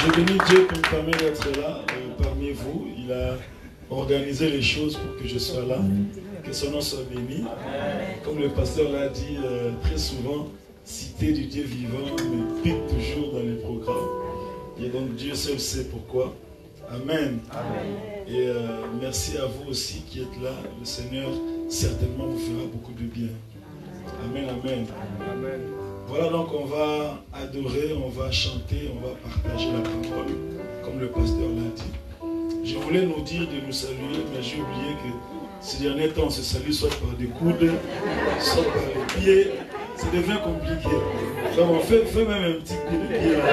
Je bénis Dieu qui me permet d'être là parmi vous. Il a organisé les choses pour que je sois là. Que son nom soit béni. Comme le pasteur l'a dit très souvent, cité du Dieu vivant me pique toujours dans les programmes. Et donc Dieu seul sait pourquoi. Amen. Et merci à vous aussi qui êtes là. Le Seigneur certainement vous fera beaucoup de bien. Amen, amen. Voilà, donc on va adorer, on va chanter, on va partager la parole, comme le pasteur l'a dit. Je voulais nous dire de nous saluer, mais j'ai oublié que ces derniers temps, on se salue soit par des coudes, soit par les pieds. Ça devient compliqué. Donc on fait même un petit coup de pied là.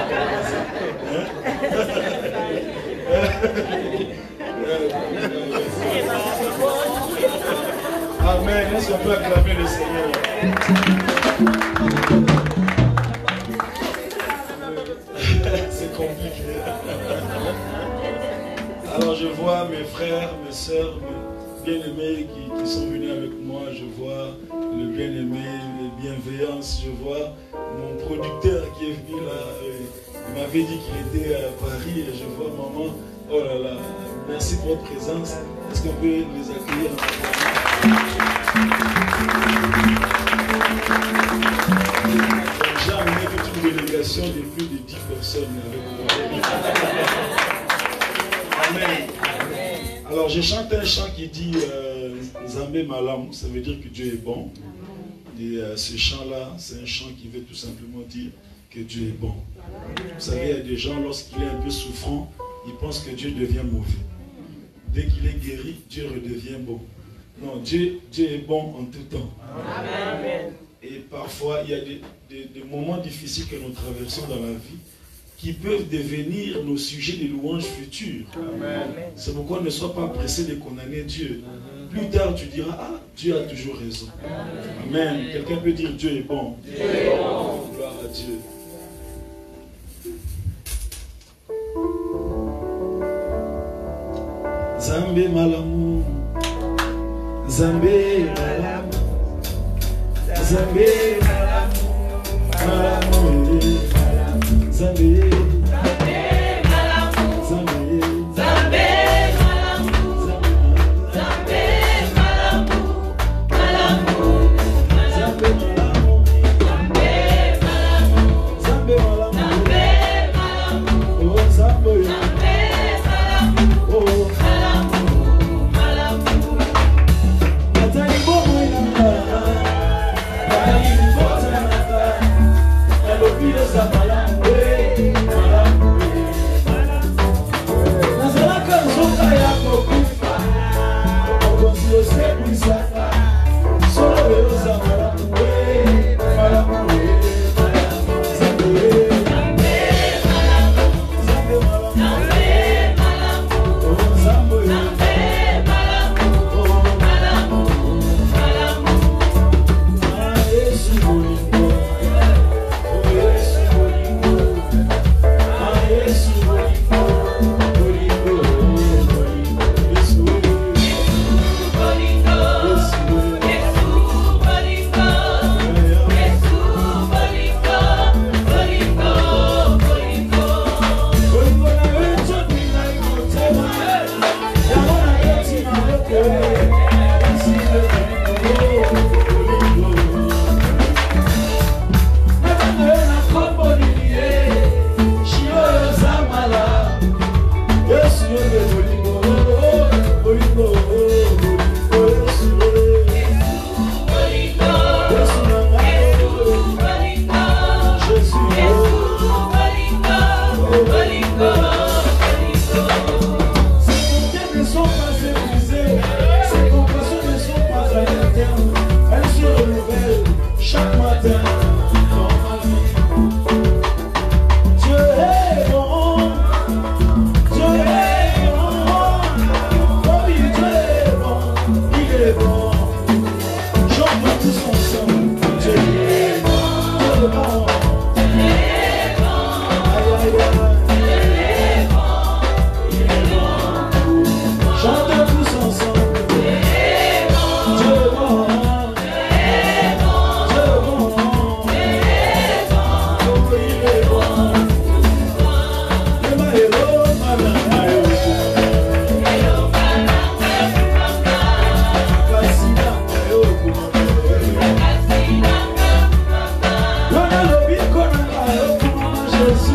Amen. Est-ce qu'on peut acclamer le Seigneur? C'est compliqué. Alors je vois mes frères, mes soeurs, mes bien-aimés qui sont venus avec moi. Je vois le bien-aimé, les bienveillances. Je vois mon producteur qui est venu là. Il m'avait dit qu'il était à Paris et je vois maman. Oh là là, merci pour votre présence. Est-ce qu'on peut les accueillir? J'ai amené toute une délégation de plus de 10 personnes avec moi. Amen. Alors j'ai chanté un chant qui dit Zambé Malam, ça veut dire que Dieu est bon. Et ce chant-là, c'est un chant qui veut tout simplement dire que Dieu est bon. Vous savez, il y a des gens, lorsqu'il est un peu souffrant, ils pensent que Dieu devient mauvais. Dès qu'il est guéri, Dieu redevient bon. Non, Dieu est bon en tout temps. Amen. Et parfois, il y a des moments difficiles que nous traversons dans la vie qui peuvent devenir nos sujets de louanges futures. C'est pourquoi ne sois pas pressé de condamner Dieu. Plus tard, tu diras, ah, Dieu a toujours raison. Amen. Quelqu'un peut dire, Dieu est bon. Dieu est bon. Gloire à Dieu. Zambé malamu, Zambé malamu, Zambé malamu, malamu, Zambé.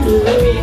Hey,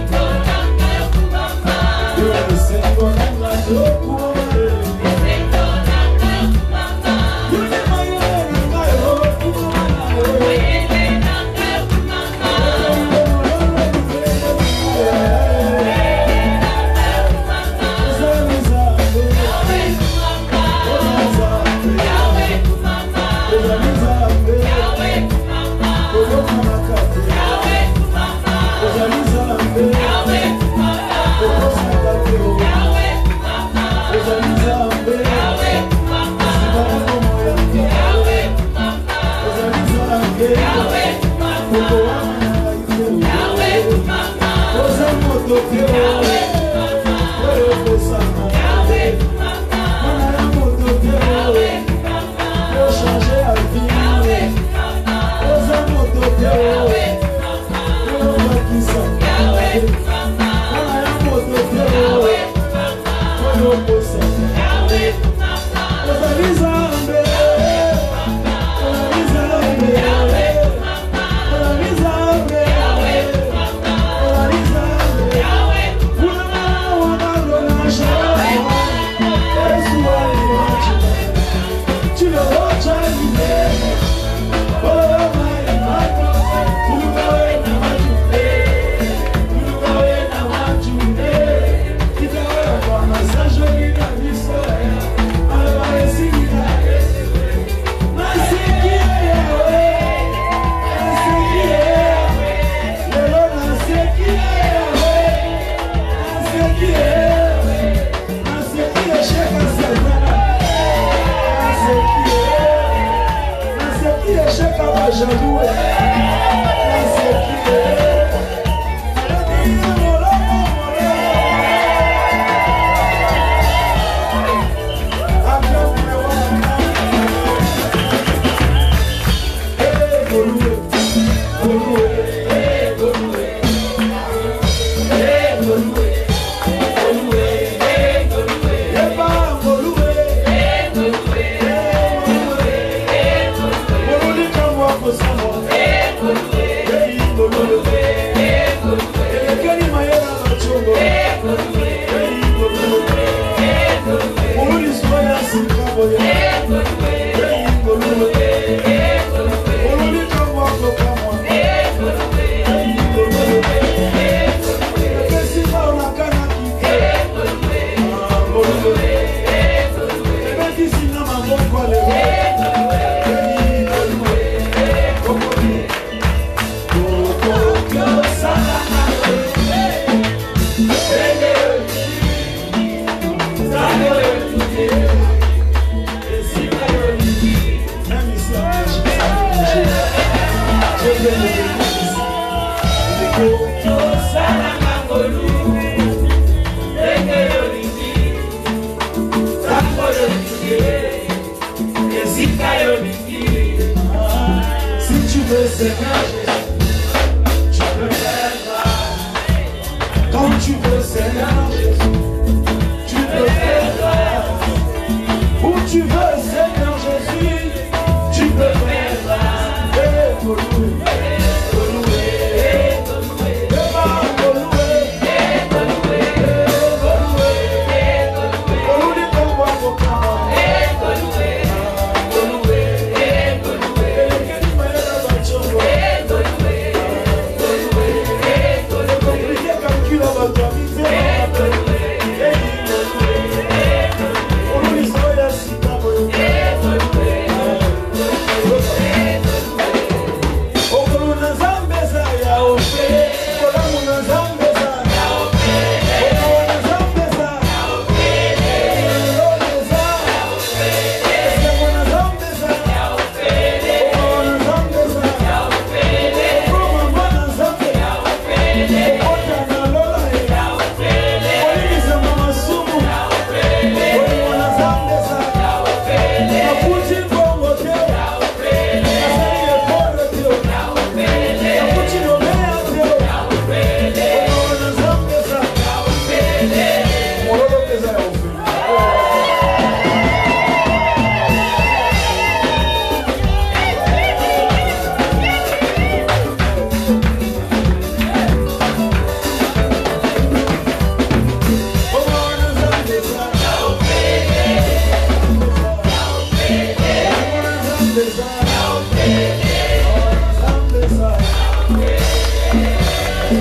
Tu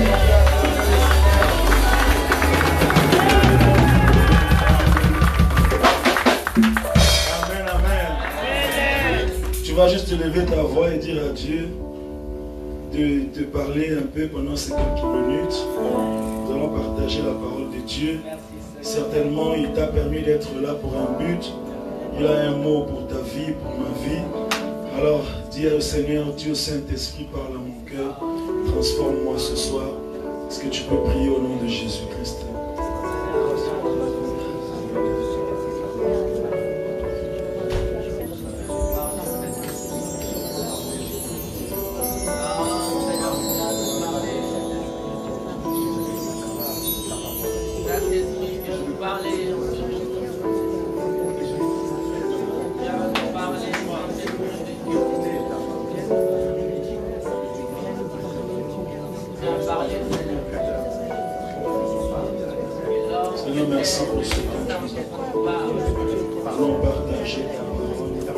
vas juste lever ta voix et dire à Dieu de te parler un peu pendant ces quelques minutes. Nous allons partager la parole de Dieu. Certainement, il t'a permis d'être là pour un but. Il a un mot pour ta vie, pour ma vie. Alors, dis au Seigneur, Dieu Saint-Esprit, parle à mon cœur. Transforme-moi ce soir. Est-ce que tu peux prier au nom de Jésus-Christ? Seigneur, merci pour ce temps. Allons partager ta parole. Ta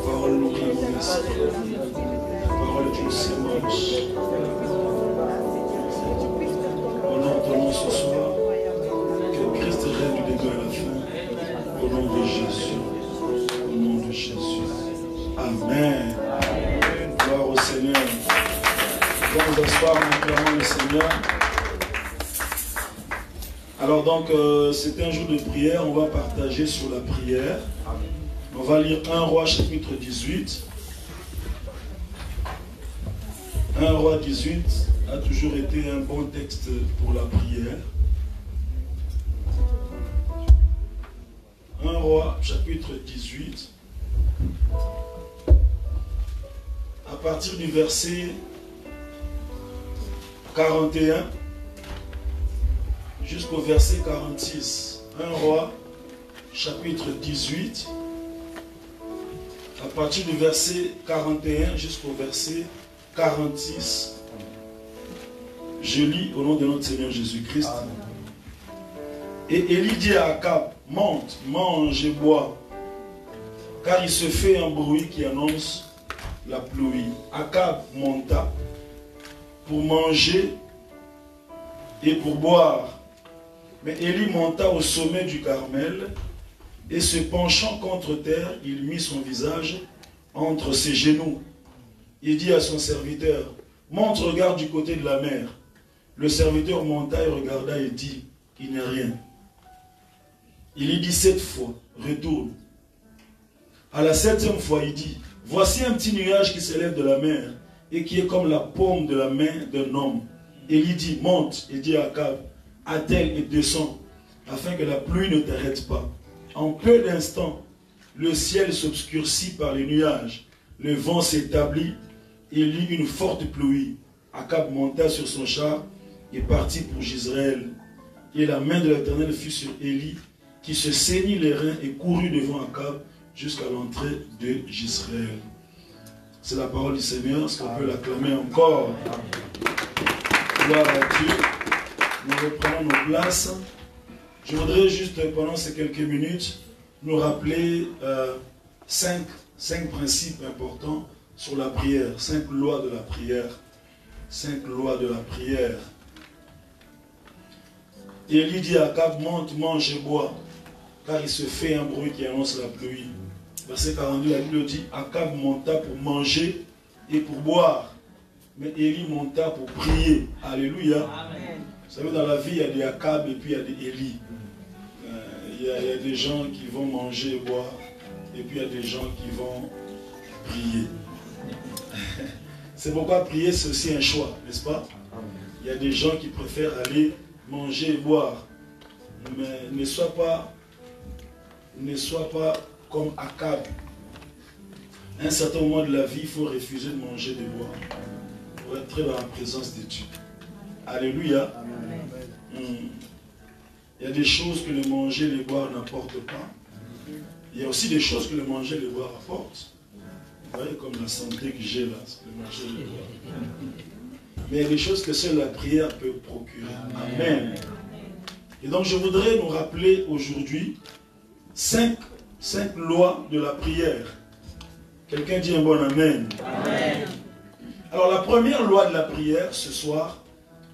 parole nous guide, l'esprit. Ta parole est une sémence. Honorons ce soir que Christ règne du début à la fin. Au nom de Jésus. Au nom de Jésus. Amen. Gloire au Seigneur. Nous allons nous asseoir en acclamant le Seigneur. Alors donc, c'est un jour de prière. On va partager sur la prière. On va lire 1 Roi chapitre 18. 1 Roi 18 a toujours été un bon texte pour la prière. 1 Roi chapitre 18. À partir du verset 41 jusqu'au verset 46. 1 Roi chapitre 18. À partir du verset 41 jusqu'au verset 46. Je lis au nom de notre Seigneur Jésus-Christ. Et Élie dit à Akab, monte, mange et bois, car il se fait un bruit qui annonce la pluie. Akab monta pour manger et pour boire. Mais Élie monta au sommet du Carmel et se penchant contre terre, il mit son visage entre ses genoux. Il dit à son serviteur, monte, regarde du côté de la mer. Le serviteur monta et regarda et dit, il n'y a rien. Il y dit 7 fois, retourne. À la 7e fois, il dit, voici un petit nuage qui s'élève de la mer et qui est comme la paume de la main d'un homme. Et il dit, monte, et dit à Akab, attelle et descends, afin que la pluie ne t'arrête pas. En peu d'instants, le ciel s'obscurcit par les nuages, le vent s'établit, et il y eut une forte pluie. Akab monta sur son char et partit pour Jezreel. Et la main de l'Éternel fut sur Élie, qui se saignit les reins et courut devant Akab jusqu'à l'entrée de Jezreel. C'est la parole du Seigneur. Est-ce qu'on peut l'acclamer encore? Gloire à Dieu. Nous reprenons nos places. Je voudrais juste, pendant ces quelques minutes, nous rappeler 5 principes importants sur la prière. 5 lois de la prière. 5 lois de la prière. Élie dit à Akab, monte, mange et bois, car il se fait un bruit qui annonce la pluie. Verset 42, la Bible dit, Akab monta pour manger et pour boire. Mais Élie monta pour prier. Alléluia. Amen. Vous savez, dans la vie, il y a des Akab et puis il y a des Élie. Il y a des gens qui vont manger et boire. Et puis il y a des gens qui vont prier. C'est pourquoi prier, c'est aussi un choix, n'est-ce pas? Il y a des gens qui préfèrent aller manger et boire. Mais ne sois pas comme Akab. À un certain moment de la vie, il faut refuser de manger et de boire pour entrer dans la présence de Dieu. Alléluia. Il y a des choses que le manger et le boire n'apportent pas. Il y a aussi des choses que le manger et le boire apportent. Vous voyez, comme la santé que j'ai là, c'est le manger et le boire. Mais il y a des choses que seule la prière peut procurer. Amen. Et donc je voudrais nous rappeler aujourd'hui 5 5 lois de la prière. Quelqu'un dit un bon amen. Amen. Alors la première loi de la prière ce soir,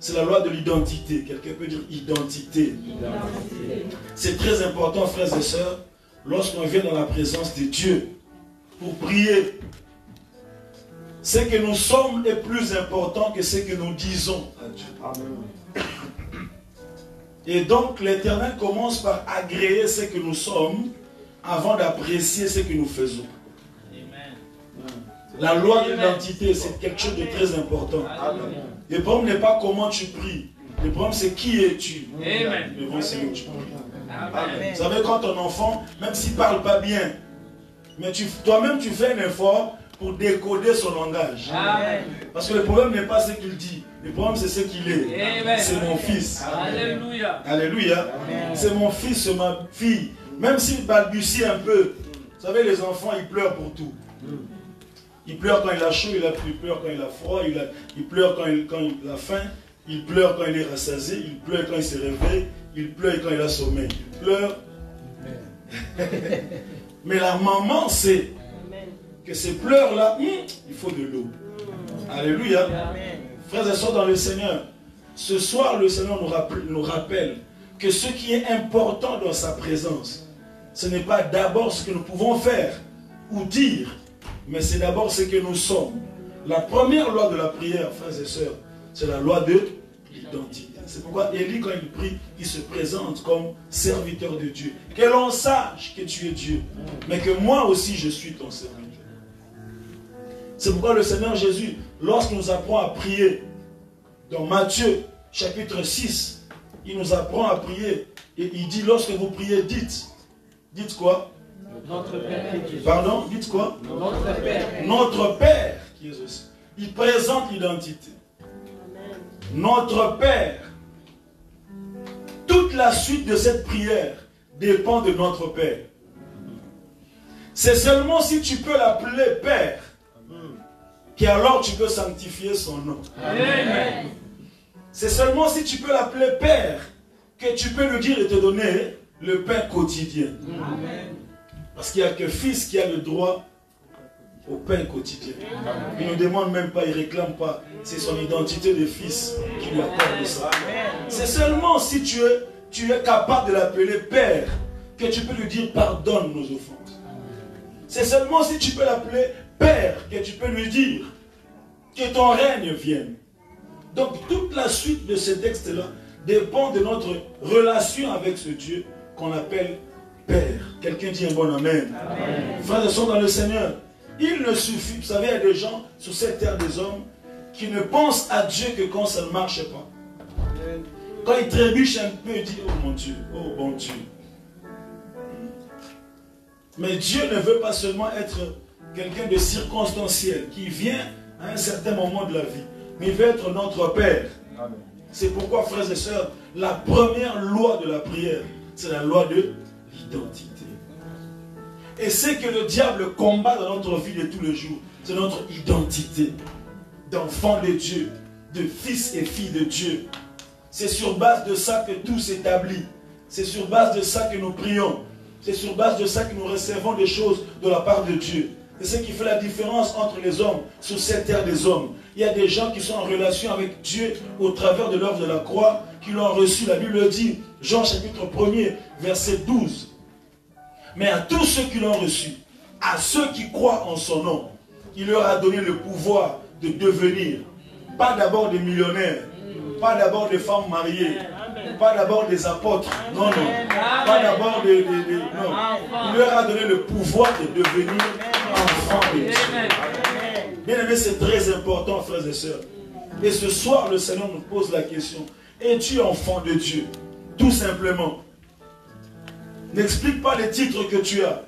c'est la loi de l'identité. Quelqu'un peut dire identité. C'est très important, frères et sœurs, lorsqu'on vient dans la présence de Dieu pour prier. Ce que nous sommes est plus important que ce que nous disons à Dieu. Amen. Et donc l'Éternel commence par agréer ce que nous sommes avant d'apprécier ce que nous faisons. Amen. La loi de l'identité, c'est quelque chose de très important. Amen. Le problème n'est pas comment tu pries. Le problème c'est qui es-tu. Le problème c'est où tu pries. Vous savez, quand ton enfant, même s'il ne parle pas bien, mais toi-même tu fais un effort pour décoder son langage. Amen. Parce que le problème n'est pas ce qu'il dit. Le problème c'est ce qu'il est. C'est mon fils. Alléluia. Alléluia. C'est mon fils, c'est ma fille. Même s'il balbutie un peu. Vous savez, les enfants, ils pleurent pour tout. Il pleure quand il a chaud, il pleure quand il a froid, il pleure quand il a faim, il pleure quand il est rassasié, il pleure quand il se réveille, il pleure quand il a sommeil. Il pleure. Mais la maman sait que ces pleurs-là, il faut de l'eau. Alléluia. Frères et sœurs dans le Seigneur, ce soir le Seigneur nous rappelle que ce qui est important dans sa présence, ce n'est pas d'abord ce que nous pouvons faire ou dire, mais c'est d'abord ce que nous sommes. La première loi de la prière, frères et sœurs, c'est la loi de l'identité. C'est pourquoi Élie, quand il prie, il se présente comme serviteur de Dieu. Que l'on sache que tu es Dieu, mais que moi aussi je suis ton serviteur. C'est pourquoi le Seigneur Jésus, lorsqu'il nous apprend à prier, dans Matthieu chapitre 6, il nous apprend à prier. Et il dit, lorsque vous priez, dites quoi? Notre Père. Pardon, dites quoi? Notre Père. Notre Père qui est aussi. Il présente l'identité. Notre Père. Toute la suite de cette prière dépend de notre Père. C'est seulement si tu peux l'appeler Père qu'alors tu peux sanctifier son nom. Amen. C'est seulement si tu peux l'appeler Père que tu peux lui dire et te donner le pain quotidien. Amen. Parce qu'il n'y a que Fils qui a le droit au pain quotidien. Il ne demande même pas, il ne réclame pas. C'est son identité de Fils qui lui accorde ça. C'est seulement si tu es capable de l'appeler Père que tu peux lui dire pardonne nos offenses. C'est seulement si tu peux l'appeler Père que tu peux lui dire que ton règne vienne. Donc toute la suite de ce texte-là dépend de notre relation avec ce Dieu qu'on appelle Père. Quelqu'un dit un bon amen. Amen. Frères et sœurs dans le Seigneur, il ne suffit, vous savez, il y a des gens sur cette terre des hommes qui ne pensent à Dieu que quand ça ne marche pas. Amen. Quand ils trébuchent un peu, ils disent oh mon Dieu, oh bon Dieu. Mais Dieu ne veut pas seulement être quelqu'un de circonstanciel qui vient à un certain moment de la vie, mais il veut être notre Père. C'est pourquoi, frères et sœurs, la première loi de la prière, c'est la loi de l'identité. Et c'est que le diable combat dans notre vie de tous les jours, c'est notre identité d'enfant de Dieu, de fils et filles de Dieu. C'est sur base de ça que tout s'établit. C'est sur base de ça que nous prions. C'est sur base de ça que nous recevons des choses de la part de Dieu. C'est ce qui fait la différence entre les hommes sur cette terre des hommes. Il y a des gens qui sont en relation avec Dieu au travers de l'œuvre de la croix, qui l'ont reçu. La Bible dit, Jean chapitre 1er, verset 12. Mais à tous ceux qui l'ont reçu, à ceux qui croient en son nom, il leur a donné le pouvoir de devenir, pas d'abord des millionnaires, pas d'abord des femmes mariées, pas d'abord des apôtres, non, non, pas d'abord des non. Il leur a donné le pouvoir de devenir enfants de Dieu. Bien aimé, c'est très important, frères et sœurs. Et ce soir, le Seigneur nous pose la question, es-tu enfant de Dieu? Tout simplement. N'explique pas les titres que tu as.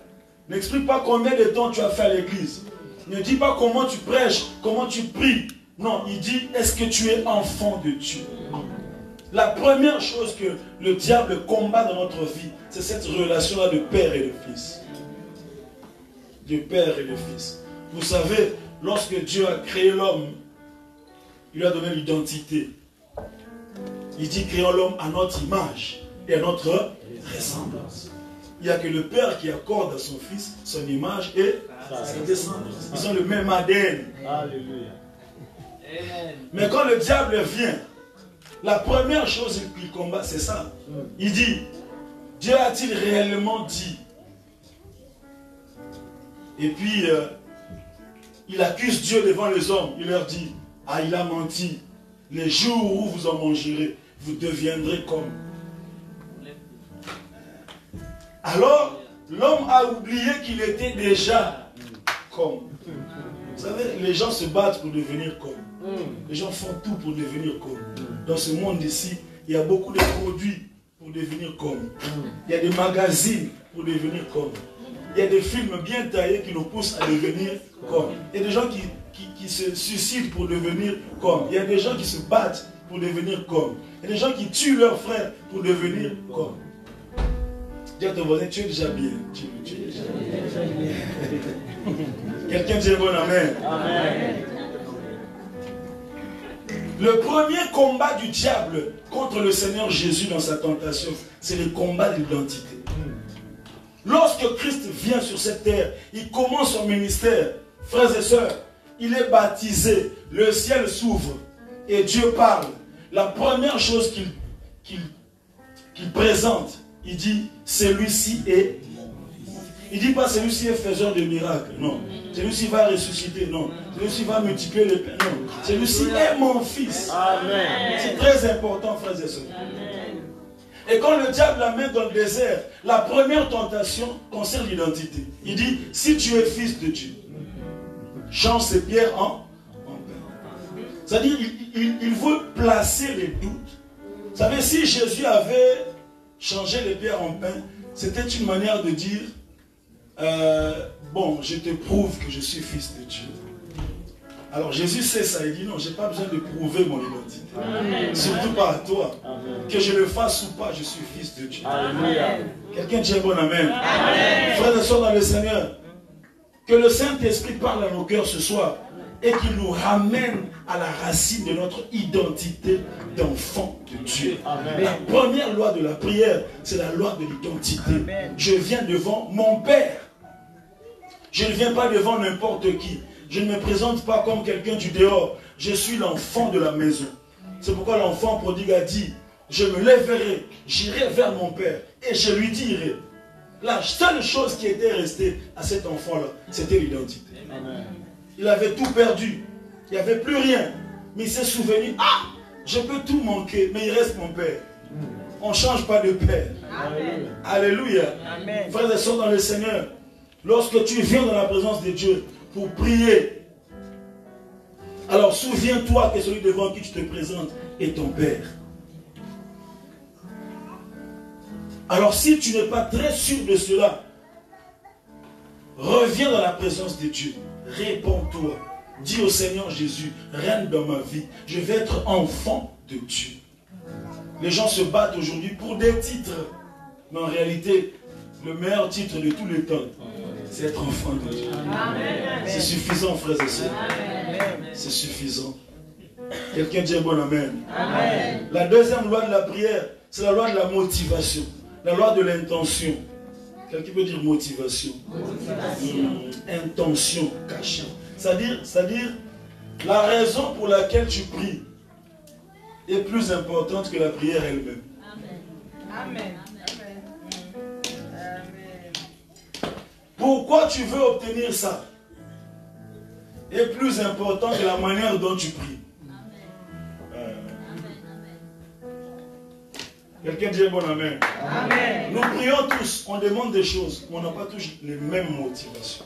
N'explique pas combien de temps tu as fait à l'église. Ne dis pas comment tu prêches, comment tu pries. Non, il dit, est-ce que tu es enfant de Dieu? La première chose que le diable combat dans notre vie, c'est cette relation-là de père et de fils. De père et de fils. Vous savez, lorsque Dieu a créé l'homme, il lui a donné l'identité. Il dit, créons l'homme à notre image et à notre ressemblance. il n'y a que le Père qui accorde à son Fils son image et sa descendance. Ils ont le même ADN. Alléluia. Mais quand le diable vient, la première chose qu'il combat, c'est ça. Il dit, Dieu a-t-il réellement dit? Et puis, il accuse Dieu devant les hommes. Il leur dit, ah, il a menti. Les jours où vous en mangerez, vous deviendrez comme. Alors, l'homme a oublié qu'il était déjà comme. Vous savez, les gens se battent pour devenir comme. Les gens font tout pour devenir comme. Dans ce monde ici, il y a beaucoup de produits pour devenir comme. Il y a des magazines pour devenir comme. Il y a des films bien taillés qui nous poussent à devenir comme. Il y a des gens qui se suicident pour devenir comme. Il y a des gens qui se battent pour devenir comme. Il y a des gens qui tuent leurs frères pour devenir comme. Dis à ton voisin, tu es déjà bien. Tu es déjà bien. Quelqu'un dit bon amen. Amen. Le premier combat du diable contre le Seigneur Jésus dans sa tentation, c'est le combat de l'identité. Lorsque Christ vient sur cette terre, il commence son ministère. Frères et sœurs, il est baptisé, le ciel s'ouvre et Dieu parle. La première chose qu'il présente, il dit, celui-ci est... Il ne dit pas celui-ci est faiseur de miracles, non. Celui-ci va ressusciter, non. Celui-ci va multiplier les pains, non. Celui-ci est mon fils. Amen. C'est très important, frères et sœurs. Et quand le diable l'amène dans le désert, la première tentation concerne l'identité. Il dit, si tu es fils de Dieu, change ces pierres en pain. C'est-à-dire, il veut placer les doutes. Vous savez, si Jésus avait changé les pierres en pain, c'était une manière de dire, bon, je te prouve que je suis fils de Dieu. Alors Jésus sait ça, il dit non, je n'ai pas besoin de prouver mon identité. Amen. Surtout pas à toi. Amen. Que je le fasse ou pas, je suis fils de Dieu. Quelqu'un dit bon amen. Amen. Frères et sœurs dans le Seigneur, que le Saint-Esprit parle à nos cœurs ce soir et qu'il nous ramène à la racine de notre identité d'enfant de Dieu. Amen. La première loi de la prière, c'est la loi de l'identité. Je viens devant mon Père. Je ne viens pas devant n'importe qui. Je ne me présente pas comme quelqu'un du dehors. Je suis l'enfant de la maison. C'est pourquoi l'enfant prodigue a dit, je me lèverai, j'irai vers mon Père et je lui dirai. La seule chose qui était restée à cet enfant-là, c'était l'identité. Il avait tout perdu. Il n'y avait plus rien. Mais il s'est souvenu, ah, je peux tout manquer, mais il reste mon Père. On ne change pas de Père. Amen. Alléluia. Amen. Frères et sœurs dans le Seigneur, lorsque tu viens dans la présence de Dieu, pour prier. Alors souviens-toi que celui devant qui tu te présentes est ton Père. Alors si tu n'es pas très sûr de cela, reviens dans la présence de Dieu. Réponds-toi. Dis au Seigneur Jésus, règne dans ma vie. Je vais être enfant de Dieu. Les gens se battent aujourd'hui pour des titres. Mais en réalité, le meilleur titre de tous les temps, c'est être enfant de Dieu. C'est suffisant, frères et sœurs. C'est suffisant. Quelqu'un dit un bon amen. Amen. La deuxième loi de la prière, c'est la loi de la motivation. La loi de l'intention. Quelqu'un peut dire motivation. Intention cachée. C'est-à-dire, la raison pour laquelle tu pries est plus importante que la prière elle-même. Amen. Pourquoi tu veux obtenir ça est plus important que la manière dont tu pries. Quelqu'un dit bon amen. Amen. Nous prions tous, on demande des choses, mais on n'a pas tous les mêmes motivations.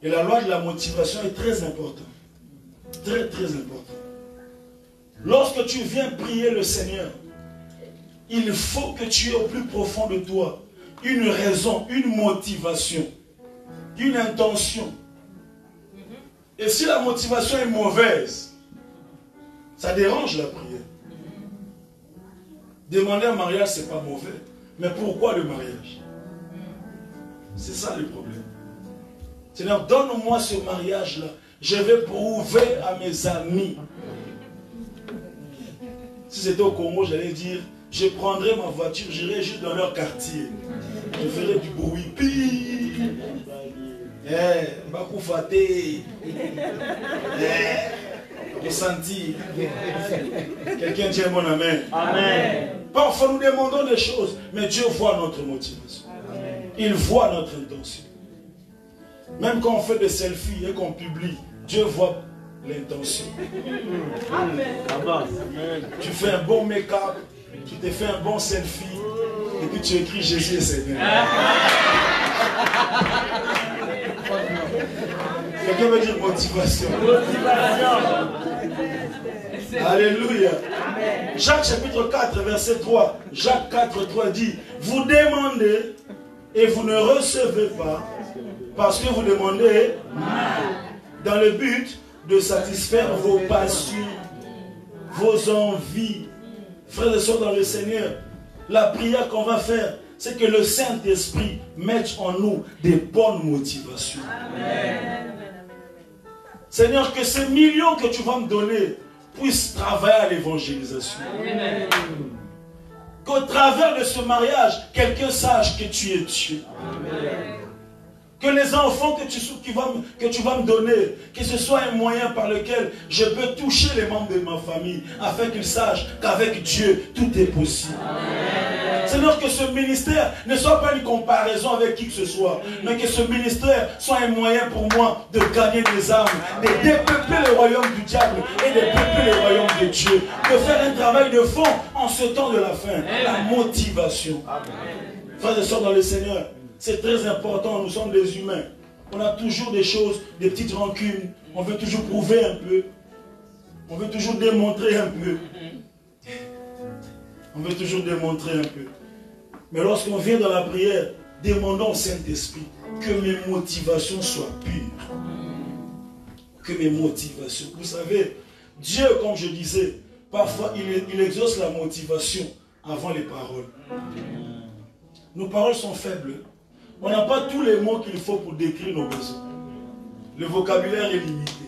Et la loi de la motivation est très importante. Très, très importante. Lorsque tu viens prier le Seigneur, il faut que tu aies au plus profond de toi une raison, une motivation, une intention. Et si la motivation est mauvaise, ça dérange la prière. Demander un mariage, ce n'est pas mauvais. Mais pourquoi le mariage? C'est ça le problème. Seigneur, donne-moi ce mariage-là. Je vais prouver à mes amis. Si c'était au Congo, j'allais dire, je prendrai ma voiture, j'irai juste dans leur quartier. Je ferai du bruit. Ressenti. Quelqu'un dit un bon amen. Amen. Parfois nous demandons des choses, mais Dieu voit notre motivation. Il voit notre intention. Même quand on fait des selfies et qu'on publie, Dieu voit l'intention. Tu fais un bon make-up, tu te fais un bon selfie, et puis tu écris Jésus est Seigneur. Quelqu'un veut dire motivation. Alléluia. Jacques chapitre 4, verset 3. Jacques 4, 3 dit, vous demandez et vous ne recevez pas parce que vous demandez dans le but de satisfaire vos passions, vos envies. Frères et sœurs dans le Seigneur, la prière qu'on va faire, c'est que le Saint-Esprit mette en nous des bonnes motivations. Amen. Seigneur, que ces millions que tu vas me donner puissent travailler à l'évangélisation. Qu'au travers de ce mariage, quelqu'un sache que tu es Dieu. Amen. Que les enfants que tu vas me donner, que ce soit un moyen par lequel je peux toucher les membres de ma famille, afin qu'ils sachent qu'avec Dieu, tout est possible. Amen. Seigneur, que ce ministère ne soit pas une comparaison avec qui que ce soit, mais que ce ministère soit un moyen pour moi de gagner des âmes, de dépeupler le royaume du diable et de peupler le royaume de Dieu, de faire un travail de fond en ce temps de la fin, la motivation. Amen. Frères et sœurs dans le Seigneur, c'est très important, nous sommes des humains. On a toujours des choses, des petites rancunes. On veut toujours prouver un peu. On veut toujours démontrer un peu. On veut toujours démontrer un peu. Mais lorsqu'on vient dans la prière, demandons au Saint-Esprit que mes motivations soient pures. Que mes motivations. Vous savez, Dieu, comme je disais, parfois il exauce la motivation avant les paroles. Nos paroles sont faibles. On n'a pas tous les mots qu'il faut pour décrire nos besoins. Le vocabulaire est limité.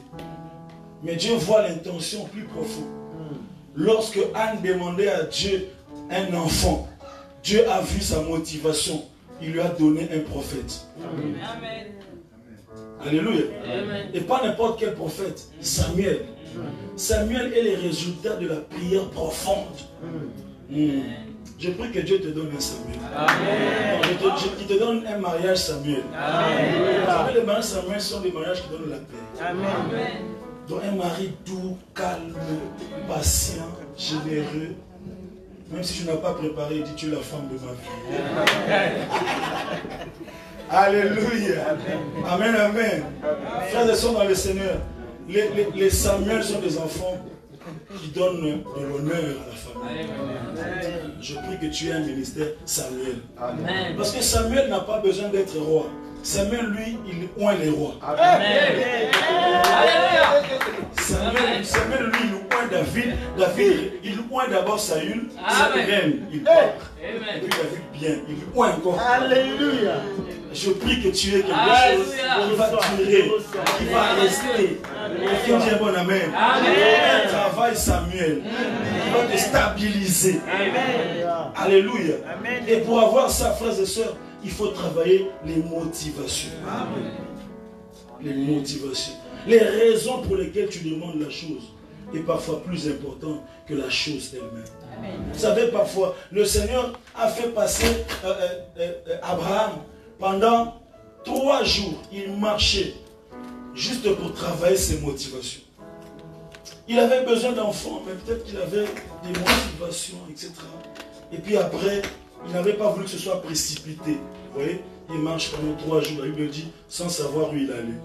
Mais Dieu voit l'intention plus profonde. Lorsque Anne demandait à Dieu un enfant, Dieu a vu sa motivation. Il lui a donné un prophète. Amen. Alléluia. Amen. Et pas n'importe quel prophète. Samuel. Samuel est le résultat de la prière profonde. Je prie que Dieu te donne un Samuel. Amen. Qu'il te donne un mariage Samuel. Amen. Les mariages Samuel sont des mariages qui donnent la paix. Amen. Donc un mari doux, calme, patient, généreux. Même si tu n'as pas préparé, dis tu es la femme de ma vie. Alléluia. Amen, amen. Frères et sœurs dans le Seigneur, les Samuel sont des enfants qui donnent de l'honneur à la famille. Amen. Je prie que tu aies un ministère Samuel. Amen. Parce que Samuel n'a pas besoin d'être roi. Samuel, lui, il oint les rois. Amen. Samuel, lui, il oint David. David, il oint d'abord Saül. Saül, il part. Et puis David, bien, il oint encore. Alléluia. Je prie que tu aies quelque chose qui va durer, qui va rester. Qui dit un bon amen. Un travail Samuel qui va te stabiliser. Amen. Alléluia. Amen. Et pour avoir ça, frères et sœurs, il faut travailler les motivations. Amen. Les motivations. Les raisons pour lesquelles tu demandes la chose est parfois plus importante que la chose elle-même. Vous savez, parfois, le Seigneur a fait passer Abraham pendant 3 jours. Il marchait juste pour travailler ses motivations. Il avait besoin d'enfants, mais peut-être qu'il avait des motivations, etc. Et puis après, il n'avait pas voulu que ce soit précipité. Vous voyez, il marche pendant 3 jours, la Bible dit, sans savoir où il allait.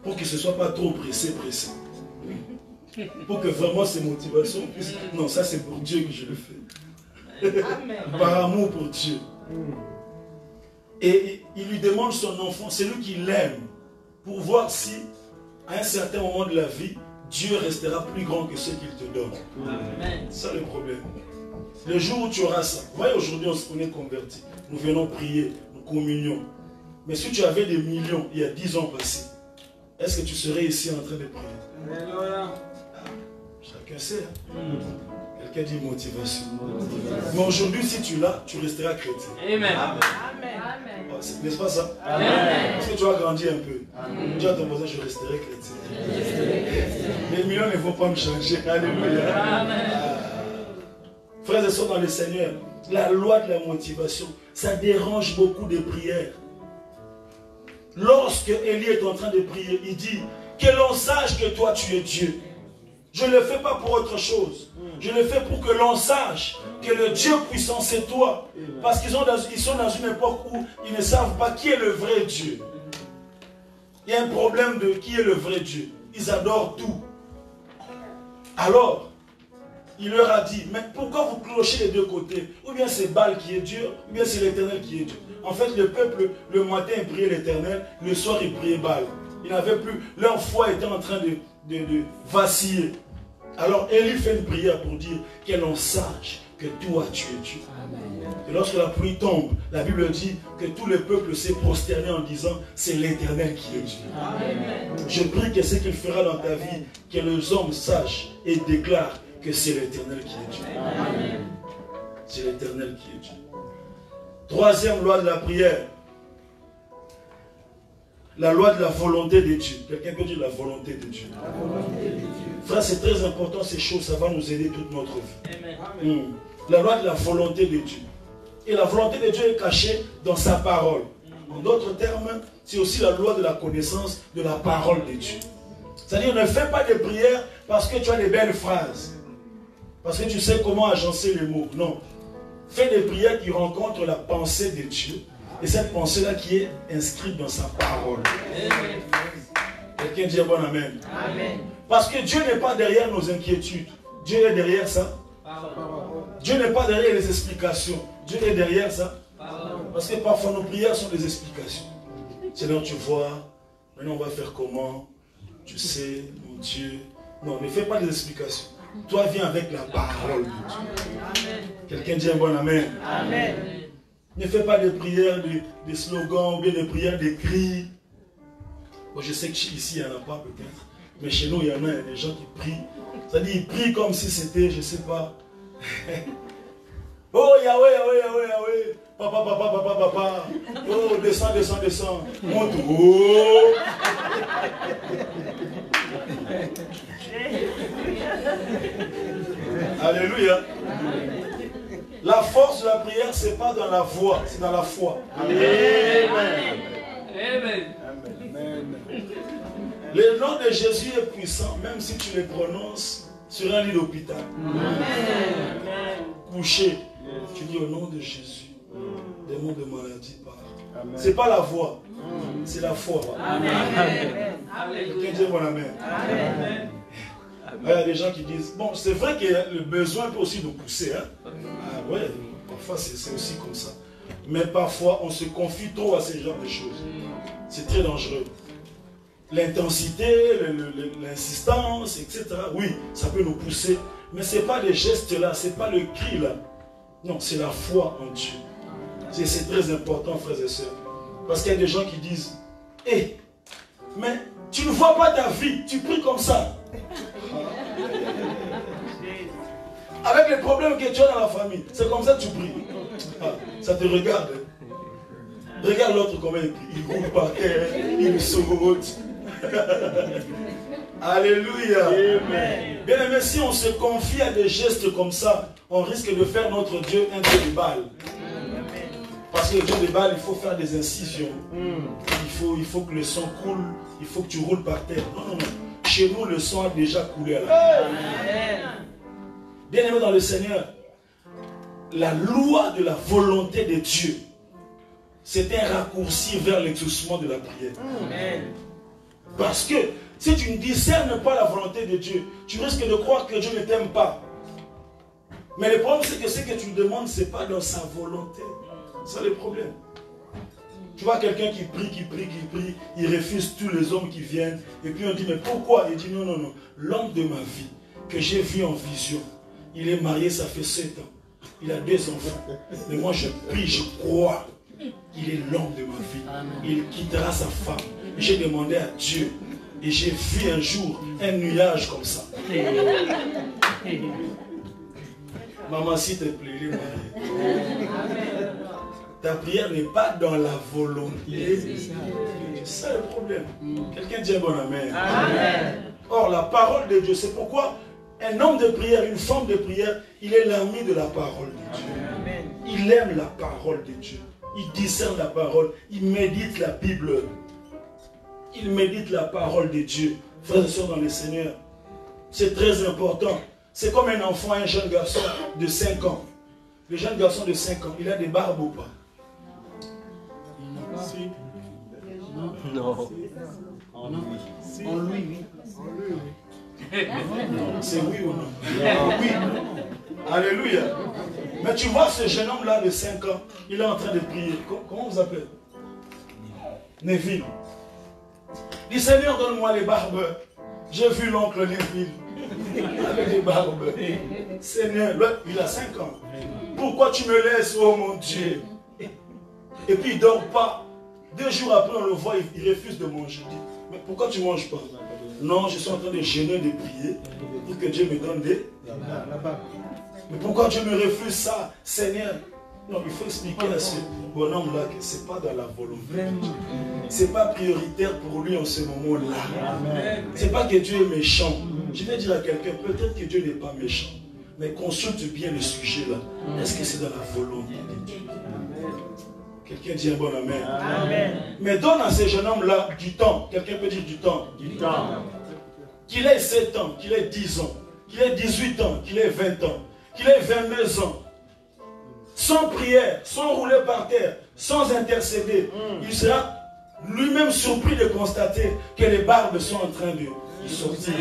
Pour que ce ne soit pas trop pressé. Pour que vraiment ses motivations puissent... Non, ça c'est pour Dieu que je le fais. Par amour pour Dieu. Et il lui demande son enfant, c'est lui qui l'aime, pour voir si, à un certain moment de la vie, Dieu restera plus grand que ce qu'il te donne. C'est ça le problème. Le jour où tu auras ça, vous voyez, aujourd'hui on est convertis, nous venons prier, nous communions. Mais si tu avais des millions il y a 10 ans passés, est-ce que tu serais ici en train de prier? Chacun sait. Quelqu'un dit motivation. Mais aujourd'hui, si tu l'as, tu resteras chrétien. Amen. N'est-ce pas ça? Amen. Parce que tu vas grandir un peu. Dis à ton voisin, je resterai chrétien. Les millions ne vont pas me changer. Alléluia. Amen. Frères et sœurs dans le Seigneur, la loi de la motivation, ça dérange beaucoup de prières. Lorsque Élie est en train de prier, il dit que l'on sache que toi tu es Dieu. Je ne le fais pas pour autre chose. Je le fais pour que l'on sache que le Dieu puissant c'est toi. Parce qu'ils sont dans une époque où ils ne savent pas qui est le vrai Dieu. Il y a un problème de qui est le vrai Dieu. Ils adorent tout. Alors, il leur a dit, mais pourquoi vous clochez les deux côtés? Ou bien c'est Baal qui est Dieu, ou bien c'est l'Éternel qui est Dieu. En fait, le peuple, le matin, il priait l'Éternel, le soir, il priait Baal. Ils n'avaient plus, leur foi était en train de vaciller. Alors, Élie fait une prière pour dire que l'on sache que toi, tu es Dieu. Amen. Et lorsque la pluie tombe, la Bible dit que tout le peuple s'est prosterné en disant, c'est l'Éternel qui est Dieu. Amen. Je prie que ce qu'il fera dans ta vie, que les hommes sachent et déclarent que c'est l'Éternel qui est Dieu. Amen. C'est l'Éternel qui est Dieu. Troisième loi de la prière. La loi de la volonté de Dieu. Quelqu'un peut dire la volonté de Dieu. La volonté de Dieu. Frère, c'est très important ces choses, ça va nous aider toute notre vie. Amen. La loi de la volonté de Dieu. Et la volonté de Dieu est cachée dans sa parole. En d'autres termes, c'est aussi la loi de la connaissance de la parole de Dieu. C'est-à-dire, ne fais pas de prières parce que tu as des belles phrases. Parce que tu sais comment agencer les mots. Non. Fais des prières qui rencontrent la pensée de Dieu. Et cette pensée-là qui est inscrite dans sa parole. Quelqu'un dit bon amen. Amen. Parce que Dieu n'est pas derrière nos inquiétudes. Dieu est derrière ça. Dieu n'est pas derrière les explications. Dieu est derrière ça. Parce que parfois nos prières sont des explications. Seigneur, tu vois, maintenant on va faire comment? Tu sais, mon Dieu. Non, ne fais pas des explications. Toi, viens avec la parole de Dieu. Quelqu'un dit un bon amen. Amen. Ne fais pas des prières, des slogans, ou bien des prières, des cris. Bon, je sais qu'ici, il n'y en a pas peut-être. Mais chez nous, il y en a des gens qui prient. C'est-à-dire, ils prient comme si c'était, je ne sais pas. Oh, Yahweh, Yahweh, Yahweh, Yahweh. Papa, papa, papa, papa. Oh, descends, descends, descends. Monte. Oh. Alléluia. La force de la prière, ce n'est pas dans la voix, c'est dans la foi. Amen. Amen. Amen. Le nom de Jésus est puissant, même si tu le prononces sur un lit d'hôpital. Couché, tu dis au nom de Jésus, des mots de maladie partent. Ce n'est pas la voix, c'est la foi. Quelqu'un dit bon amen. Amen. Il y a des gens qui disent, bon, c'est vrai que le besoin peut aussi nous pousser. Hein? Ah ouais, parfois c'est aussi comme ça. Mais parfois, on se confie trop à ce genre de choses. C'est très dangereux. L'intensité, l'insistance, etc. Oui, ça peut nous pousser. Mais ce n'est pas les gestes là, ce n'est pas le cri là. Non, c'est la foi en Dieu. C'est très important, frères et sœurs. Parce qu'il y a des gens qui disent, hé, mais tu ne vois pas ta vie, tu pries comme ça. Avec les problèmes que tu as dans la famille, c'est comme ça que tu pries. Ah, ça te regarde. Regarde l'autre comment il prie. Il roule par terre, il saute. Alléluia. Amen. Bien aimé, si on se confie à des gestes comme ça, on risque de faire notre Dieu un Dieu de Baal. Parce que le Dieu de Baal, il faut faire des incisions. Il faut que le sang coule. Il faut que tu roules par terre. Non, non, non. Chez nous, le sang a déjà coulé à la terre. Bien aimé dans le Seigneur, la loi de la volonté de Dieu, c'est un raccourci vers l'exaucement de la prière. Parce que si tu ne discernes pas la volonté de Dieu, tu risques de croire que Dieu ne t'aime pas. Mais le problème, c'est que ce que tu demandes, ce n'est pas dans sa volonté. C'est le problème. Tu vois quelqu'un qui prie, il refuse tous les hommes qui viennent. Et puis on dit, mais pourquoi? Il dit, non, non, non. L'homme de ma vie, que j'ai vu en vision, il est marié, ça fait 7 ans. Il a 2 enfants. Mais moi, je prie, je crois. Il est l'homme de ma vie. Il quittera sa femme. J'ai demandé à Dieu. Et j'ai vu un jour un nuage comme ça. Maman, s'il te plaît, il est marié. Ta prière n'est pas dans la volonté. C'est ça le problème. Quelqu'un dit un bon amen. Amen. Or, la parole de Dieu, c'est pourquoi un homme de prière, une femme de prière, il est l'ami de la parole de Dieu. Amen. Il aime la parole de Dieu. Il discerne la parole. Il médite la Bible. Il médite la parole de Dieu. Frères et sœurs dans le Seigneur, c'est très important. C'est comme un enfant, un jeune garçon de 5 ans. Le jeune garçon de 5 ans, il a des barbes ou pas? Non. En lui, oui. C'est oui ou non? Oui. Alléluia. Mais tu vois ce jeune homme-là de 5 ans, il est en train de prier. Comment on vous appelle? Neville. Il dit, Seigneur, donne-moi les barbes. J'ai vu l'oncle Neville avec des barbes. Seigneur, il a 5 ans. Pourquoi tu me laisses, oh mon Dieu? Et puis il ne dort pas. 2 jours après, on le voit, il refuse de manger. Il dit, mais pourquoi tu ne manges pas? Non, je suis en train de jeûner, de prier pour que Dieu me donne des... Mais pourquoi tu me refuses ça, Seigneur? Non, il faut expliquer à ce bonhomme-là que ce n'est pas dans la volonté. Ce n'est pas prioritaire pour lui en ce moment-là. Ce n'est pas que Dieu est méchant. Je vais dire à quelqu'un, peut-être que Dieu n'est pas méchant. Mais consulte bien le sujet là. Est-ce que c'est dans la volonté de Dieu? Quelqu'un dit un bon amen. Amen. Mais donne à ces jeunes hommes-là du temps. Quelqu'un peut dire du temps. Du temps. Qu'il ait 7 ans, qu'il ait 10 ans, qu'il ait 18 ans, qu'il ait 20 ans, qu'il ait 22 ans. Sans prière, sans rouler par terre, sans intercéder, il sera lui-même surpris de constater que les barbes sont en train de sortir.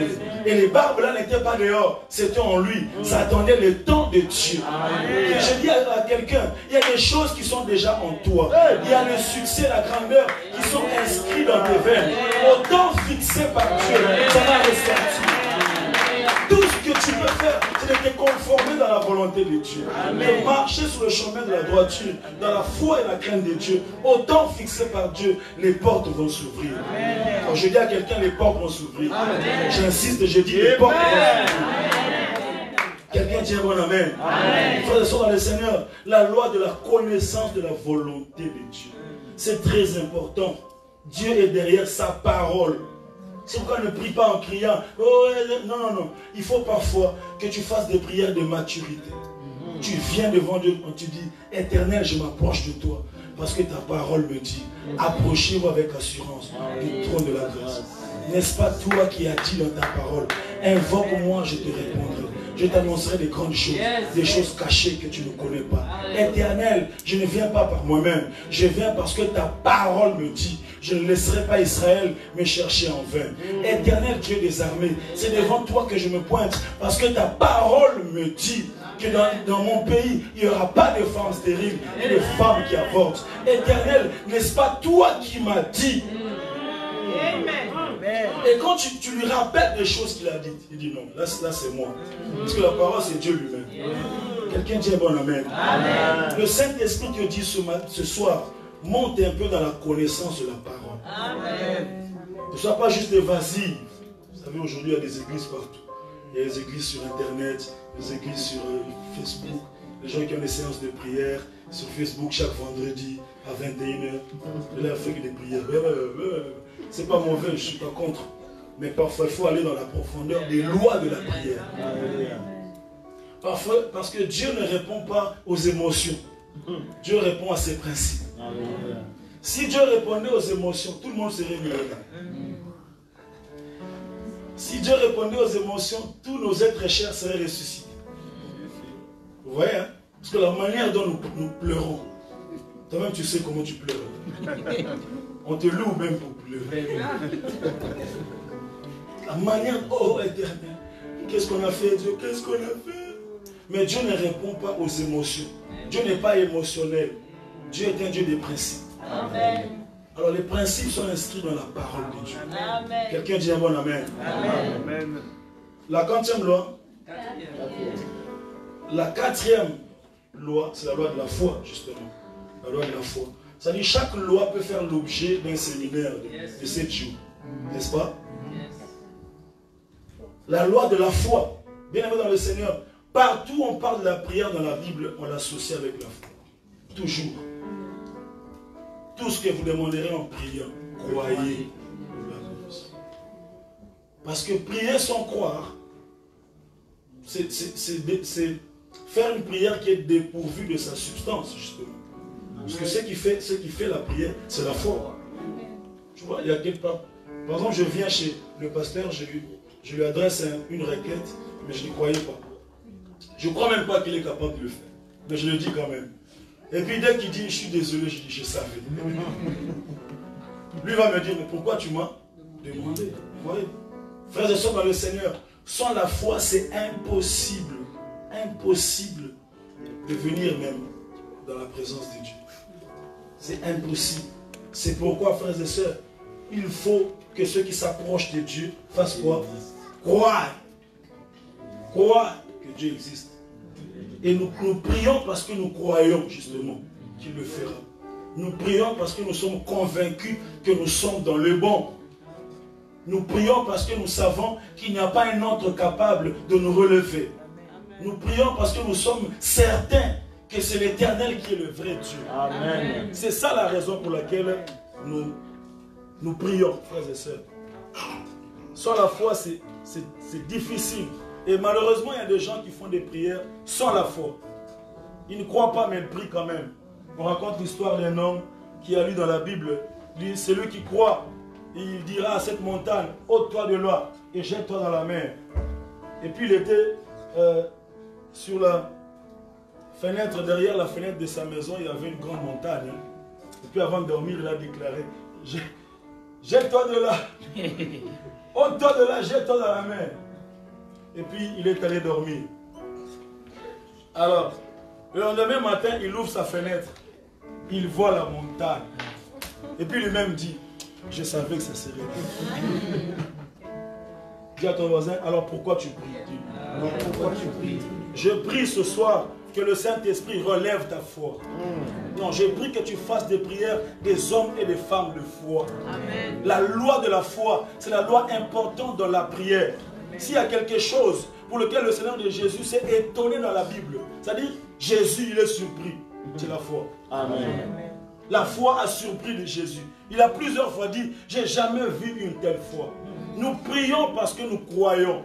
Et les barbes là n'étaient pas dehors, c'était en lui. Ça attendait le temps de Dieu. Et je dis à quelqu'un, il y a des choses qui sont déjà en toi. Il y a le succès, la grandeur qui sont inscrits dans tes veines. Au temps fixé par Dieu, ça va ressortir. Tout ce que tu peux faire, c'est de te conformer dans la volonté de Dieu. De marcher sur le chemin de la droiture, dans la foi et la crainte de Dieu. Au temps fixé par Dieu, les portes vont s'ouvrir. Quand je dis à quelqu'un, les portes vont s'ouvrir. J'insiste, je dis, les portes vont s'ouvrir. Quelqu'un dit un bon amen. Frères et sœurs dans le Seigneur, la loi de la connaissance de la volonté de Dieu. C'est très important. Dieu est derrière sa parole. C'est pourquoi ne prie pas en criant. Oh, non, non, non. Il faut parfois que tu fasses des prières de maturité. Tu viens devant Dieu, tu dis, Éternel, je m'approche de toi. Parce que ta parole me dit, approchez-vous avec assurance du trône de la grâce. N'est-ce pas toi qui as dit dans ta parole, invoque-moi, je te répondrai. Je t'annoncerai des grandes choses, des choses cachées que tu ne connais pas. Éternel, je ne viens pas par moi-même. Je viens parce que ta parole me dit, je ne laisserai pas Israël me chercher en vain. Éternel Dieu des armées, c'est devant toi que je me pointe. Parce que ta parole me dit que dans mon pays, il n'y aura pas de femmes stériles et de femmes qui avortent. Éternel, n'est-ce pas toi qui m'as dit? Et quand tu lui rappelles des choses qu'il a dites, il dit non, là c'est moi. Parce que la parole c'est Dieu lui-même. Quelqu'un dit un bon amen. Amen. Le Saint-Esprit te dit ce soir, monte un peu dans la connaissance de la parole. Amen. Ne sois pas juste évasif. Vous savez, aujourd'hui il y a des églises partout. Il y a des églises sur Internet, des églises sur Facebook. Les gens qui ont des séances de prière sur Facebook chaque vendredi à 21h. De l'Afrique des prières. C'est pas mauvais, je ne suis pas contre. Mais parfois, il faut aller dans la profondeur des lois de la prière. Parfois, parce que Dieu ne répond pas aux émotions. Dieu répond à ses principes. Si Dieu répondait aux émotions, tout le monde serait millionnaire. Si Dieu répondait aux émotions, tous nos êtres chers seraient ressuscités. Vous voyez, hein? Parce que la manière dont nous pleurons, toi-même tu sais comment tu pleures. On te loue même pour pleurer. La manière, oh éternel, qu'est-ce qu'on a fait Dieu? Qu'est-ce qu'on a fait? Mais Dieu ne répond pas aux émotions. Dieu n'est pas émotionnel. Dieu est un Dieu des principes. Amen. Alors les principes sont inscrits dans la parole de Dieu. Quelqu'un dit un bon amen. Amen. La 4e loi. La 4e loi, c'est la loi de la foi, justement. La loi de la foi. C'est-à-dire chaque loi peut faire l'objet d'un séminaire de 7 jours. N'est-ce pas? La loi de la foi. Bien aimé dans le Seigneur, Partout où on parle de la prière dans la Bible, on l'associe avec la foi. Toujours. Tout ce que vous demanderez en priant, croyez. Parce que prier sans croire, c'est faire une prière qui est dépourvue de sa substance, justement. Parce que ce qui fait la prière, c'est la foi. Tu vois, il y a quelque part. Par exemple, je viens chez le pasteur, je lui adresse une requête, mais je n'y croyais pas. Je ne crois même pas qu'il est capable de le faire. Mais je le dis quand même. Et puis dès qu'il dit, je suis désolé, je dis, je savais. Lui va me dire, mais pourquoi tu m'as demandé? Vous voyez? Frères et sœurs dans le Seigneur, sans la foi, c'est impossible. Impossible de venir même dans la présence de Dieu. C'est impossible. C'est pourquoi, frères et sœurs, il faut que ceux qui s'approchent de Dieu fassent quoi? Croire. Croire que Dieu existe. Et nous prions parce que nous croyons justement qu'il le fera. Nous prions parce que nous sommes convaincus que nous sommes dans le bon. Nous prions parce que nous savons qu'il n'y a pas un autre capable de nous relever. Nous prions parce que nous sommes certains que c'est l'Éternel qui est le vrai Dieu. Amen. C'est ça la raison pour laquelle nous prions, frères et sœurs. Sans la foi, c'est difficile. Et malheureusement, il y a des gens qui font des prières sans la foi. Ils ne croient pas, mais ils prient quand même. On raconte l'histoire d'un homme qui a lu dans la Bible. C'est lui qui croit. Il dira à cette montagne, ôte-toi de là et jette-toi dans la mer. Et puis il était sur la fenêtre, derrière la fenêtre de sa maison, il y avait une grande montagne. Et puis avant de dormir, il a déclaré, jette-toi de là, ôte-toi de là, jette-toi dans la mer. Et puis il est allé dormir. Alors, le lendemain matin, il ouvre sa fenêtre, il voit la montagne. Et puis lui-même dit, je savais que ça serait bien. Dis à ton voisin, alors pourquoi tu pries? Alors pourquoi tu pries? Je prie ce soir que le Saint-Esprit relève ta foi. Non, je prie que tu fasses des prières des hommes et des femmes de foi. Amen. La loi de la foi, c'est la loi importante dans la prière. S'il y a quelque chose pour lequel le Seigneur de Jésus s'est étonné dans la Bible, c'est-à-dire Jésus, il est surpris. C'est la foi. Amen. La foi a surpris de Jésus. Il a plusieurs fois dit, j'ai jamais vu une telle foi. Nous prions parce que nous croyons.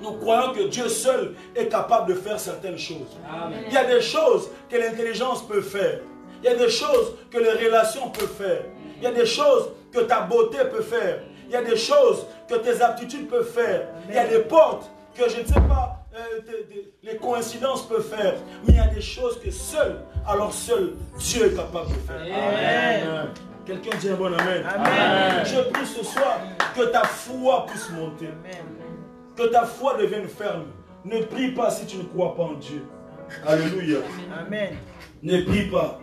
Nous croyons que Dieu seul est capable de faire certaines choses. Amen. Il y a des choses que l'intelligence peut faire. Il y a des choses que les relations peuvent faire. Il y a des choses que ta beauté peut faire. Il y a des choses que tes aptitudes peuvent faire. Amen. Il y a des portes que je ne sais pas, les coïncidences peuvent faire. Mais il y a des choses que seul Dieu est capable de faire. Amen. Quelqu'un dit un bon amen. Amen. Je prie ce soir que ta foi puisse monter. Amen. Que ta foi devienne ferme. Ne prie pas si tu ne crois pas en Dieu. Alléluia. Amen. Ne prie pas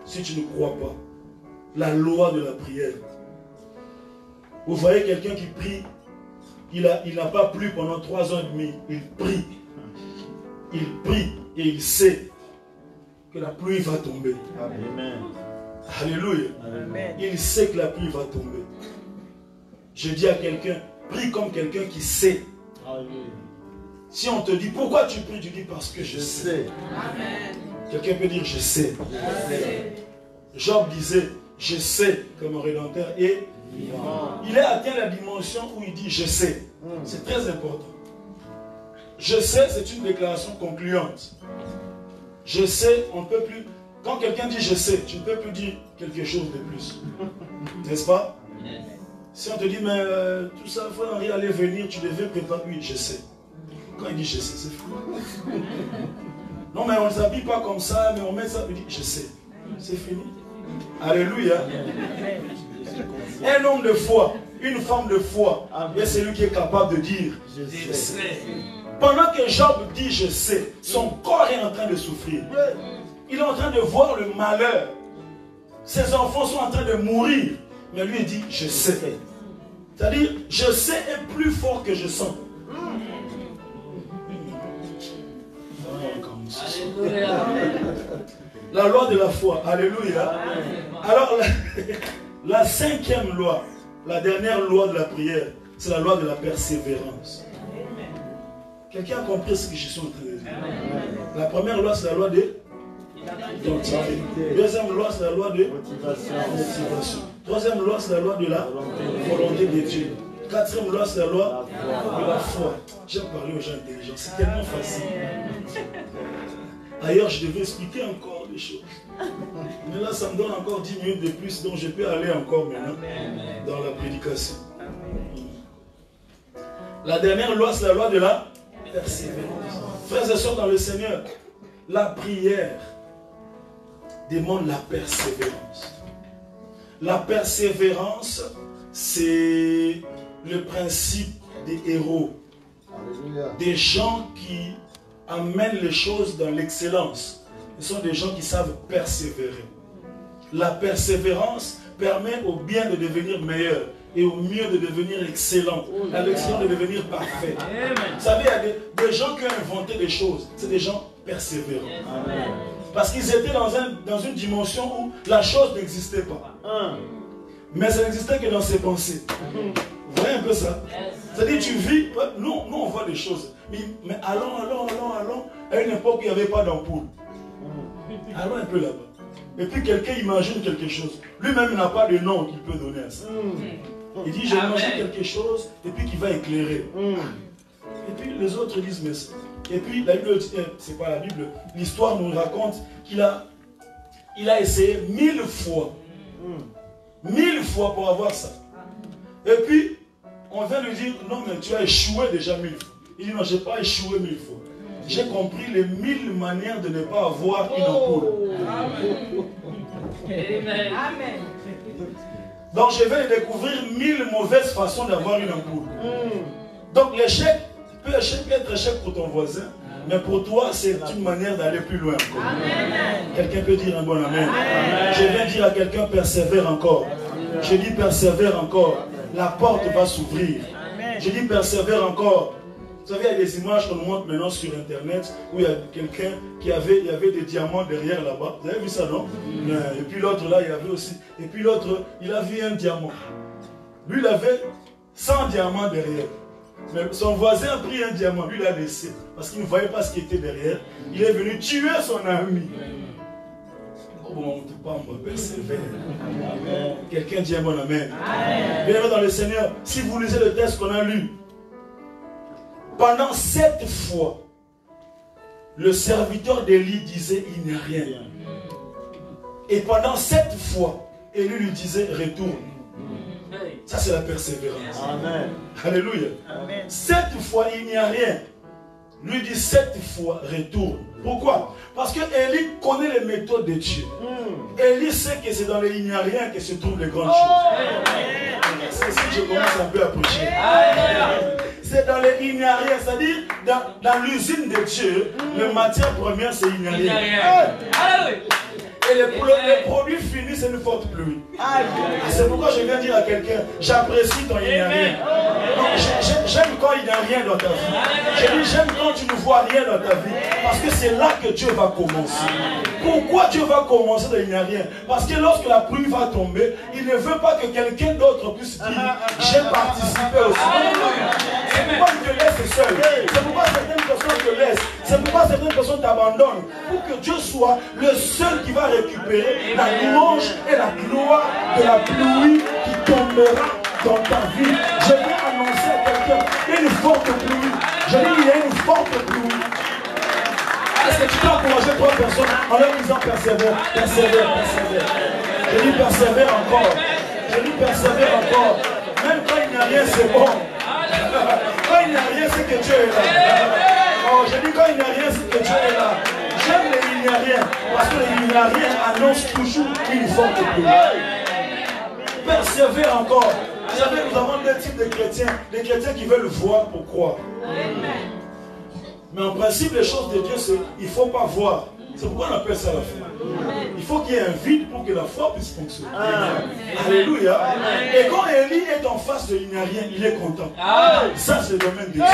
si tu ne crois pas. La loi de la prière. Vous voyez quelqu'un qui prie, il n'a pas plu pendant 3 ans et demi. Il prie. Il prie et il sait que la pluie va tomber. Amen. Alléluia. Amen. Il sait que la pluie va tomber. Je dis à quelqu'un, prie comme quelqu'un qui sait. Amen. Si on te dit pourquoi tu pries, tu dis parce que je sais. Amen. Quelqu'un peut dire je sais. Amen. Job disait je sais que mon Rédempteur est vivant. Il a atteint la dimension où il dit je sais. C'est très important. Je sais, c'est une déclaration concluante. Je sais, on ne peut plus. Quand quelqu'un dit je sais, tu ne peux plus dire quelque chose de plus. N'est-ce pas? Si on te dit, mais tout ça, il faut aller venir, tu devais préparer. Oui, je sais. Quand il dit je sais, c'est fou. Non, mais on ne s'habille pas comme ça, mais on met ça, il dit je sais. C'est fini. Alléluia. Un homme de foi, une femme de foi, et c'est lui qui est capable de dire je sais. Pendant que Job dit je sais, son corps est en train de souffrir. Il est en train de voir le malheur. Ses enfants sont en train de mourir. Mais lui il dit je sais. C'est-à-dire je sais est plus fort que je sens. La loi de la foi. Alléluia. Alors la 5e loi, la dernière loi de la prière, c'est la loi de la persévérance. Quelqu'un a compris ce que je suis en train de dire. La première loi, c'est la loi de l'identité. Deuxième loi, c'est la loi de motivation. Troisième loi, c'est la loi de la volonté de Dieu. Quatrième loi, c'est la loi de la foi. J'ai parlé aux gens intelligents, c'est tellement facile. Ailleurs, je devais expliquer encore des choses. Mais là, ça me donne encore 10 minutes de plus, donc je peux aller encore maintenant dans la prédication. La dernière loi, c'est la loi de la persévérance. Frères et sœurs dans le Seigneur, la prière demande la persévérance. La persévérance, c'est le principe des héros. Des gens qui amènent les choses dans l'excellence. Ce sont des gens qui savent persévérer. La persévérance permet au bien de devenir meilleur et au mieux de devenir excellent, à l'excellent de devenir parfait. Vous savez, il y a des gens qui ont inventé des choses, c'est des gens persévérants. Parce qu'ils étaient dans une dimension où la chose n'existait pas. Mais ça n'existait que dans ses pensées. Vous voyez un peu ça? C'est-à-dire, tu vis, nous on voit des choses, mais allons, à une époque où il n'y avait pas d'ampoule. Allons un peu là-bas. Et puis quelqu'un imagine quelque chose. Lui-même n'a pas de nom qu'il peut donner à ça. Il dit, j'ai imaginé quelque chose, et puis qui va éclairer. Et puis les autres disent, mais ça. Et puis la Bible, c'est pas la Bible, l'histoire nous raconte qu'il a essayé 1000 fois. 1000 fois pour avoir ça. Et puis, on vient lui dire, non mais tu as échoué déjà 1000 fois. Il dit, non, je n'ai pas échoué 1000 fois. J'ai compris les 1000 manières de ne pas avoir une ampoule. Amen. Donc je vais découvrir 1000 mauvaises façons d'avoir une ampoule. Donc l'échec peut être échec pour ton voisin, mais pour toi c'est une manière d'aller plus loin encore. Quelqu'un peut dire un bon amen. Je viens dire à quelqu'un, persévère encore. Je dis persévère encore. La porte va s'ouvrir. Je dis persévère encore. Vous savez, il y a des images qu'on nous montre maintenant sur Internet où il y a quelqu'un il y avait des diamants derrière là-bas. Vous avez vu ça, non? Et puis l'autre là, il y avait aussi. Et puis l'autre, il a vu un diamant. Lui, il avait 100 diamants derrière. Mais son voisin a pris un diamant, lui, il a laissé. Parce qu'il ne voyait pas ce qui était derrière. Il est venu tuer son ami. Oh bon, tout pas moi, persévère. Quelqu'un dit un bon amen. Bienvenue dans le Seigneur. Si vous lisez le texte qu'on a lu, pendant 7 fois, le serviteur d'Élie disait, il n'y a rien. Et pendant 7 fois, Élie lui disait, retourne. Ça, c'est la persévérance. Amen. Alléluia. Amen. 7 fois, il n'y a rien. Lui dit 7 fois, retourne. Pourquoi? Parce que Élie connaît les méthodes de Dieu. Élie sait que c'est dans les il n'y a rien que se trouvent les grandes choses. C'est ici que je commence un peu à prêcher. C'est dans les il n'y a rien, c'est-à-dire dans l'usine de Dieu, le matière première c'est il n'y a rien. Et les produits finis, c'est une forte pluie. C'est pourquoi je viens dire à quelqu'un, j'apprécie quand il n'y a rien. J'aime quand il n'y a rien dans ta vie. Je dis, j'aime quand tu ne vois rien dans ta vie. Parce que c'est là que Dieu va commencer. Pourquoi Dieu va commencer dans il n'y a rien? Parce que lorsque la pluie va tomber, il ne veut pas que quelqu'un d'autre puisse dire, j'ai participé aussi. C'est pourquoi il te laisse seul. C'est pourquoi certaines personnes te laissent. C'est pourquoi certaines personnes t'abandonnent. Pour que Dieu soit le seul qui va récupérer la louange et la gloire de la pluie qui tombera dans ta vie. Je vais annoncer à quelqu'un une forte pluie. Je dis il y a une forte pluie. Est-ce que tu peux encourager 3 personnes en leur disant persévère, persévère, persévère. Je dis persévère encore. Je dis persévère encore. Même quand il n'y a rien, c'est bon. Quand il n'y a rien, c'est que Dieu est là. Oh, je dis quand il n'y a rien, c'est que Dieu est là. J'aime les il n'y a rien. Parce que les il n'y a rien annonce toujours une forte pluie. Persévère encore. Vous savez, nous avons 2 types de chrétiens. Des chrétiens qui veulent voir pour croire. Mais en principe, les choses de Dieu, c'est il ne faut pas voir. C'est pourquoi on appelle ça la foi. Il faut qu'il y ait un vide pour que la foi puisse fonctionner. Alléluia. Et quand Élie est en face de il n'y a rien, il est content. Ça, c'est le domaine de Dieu.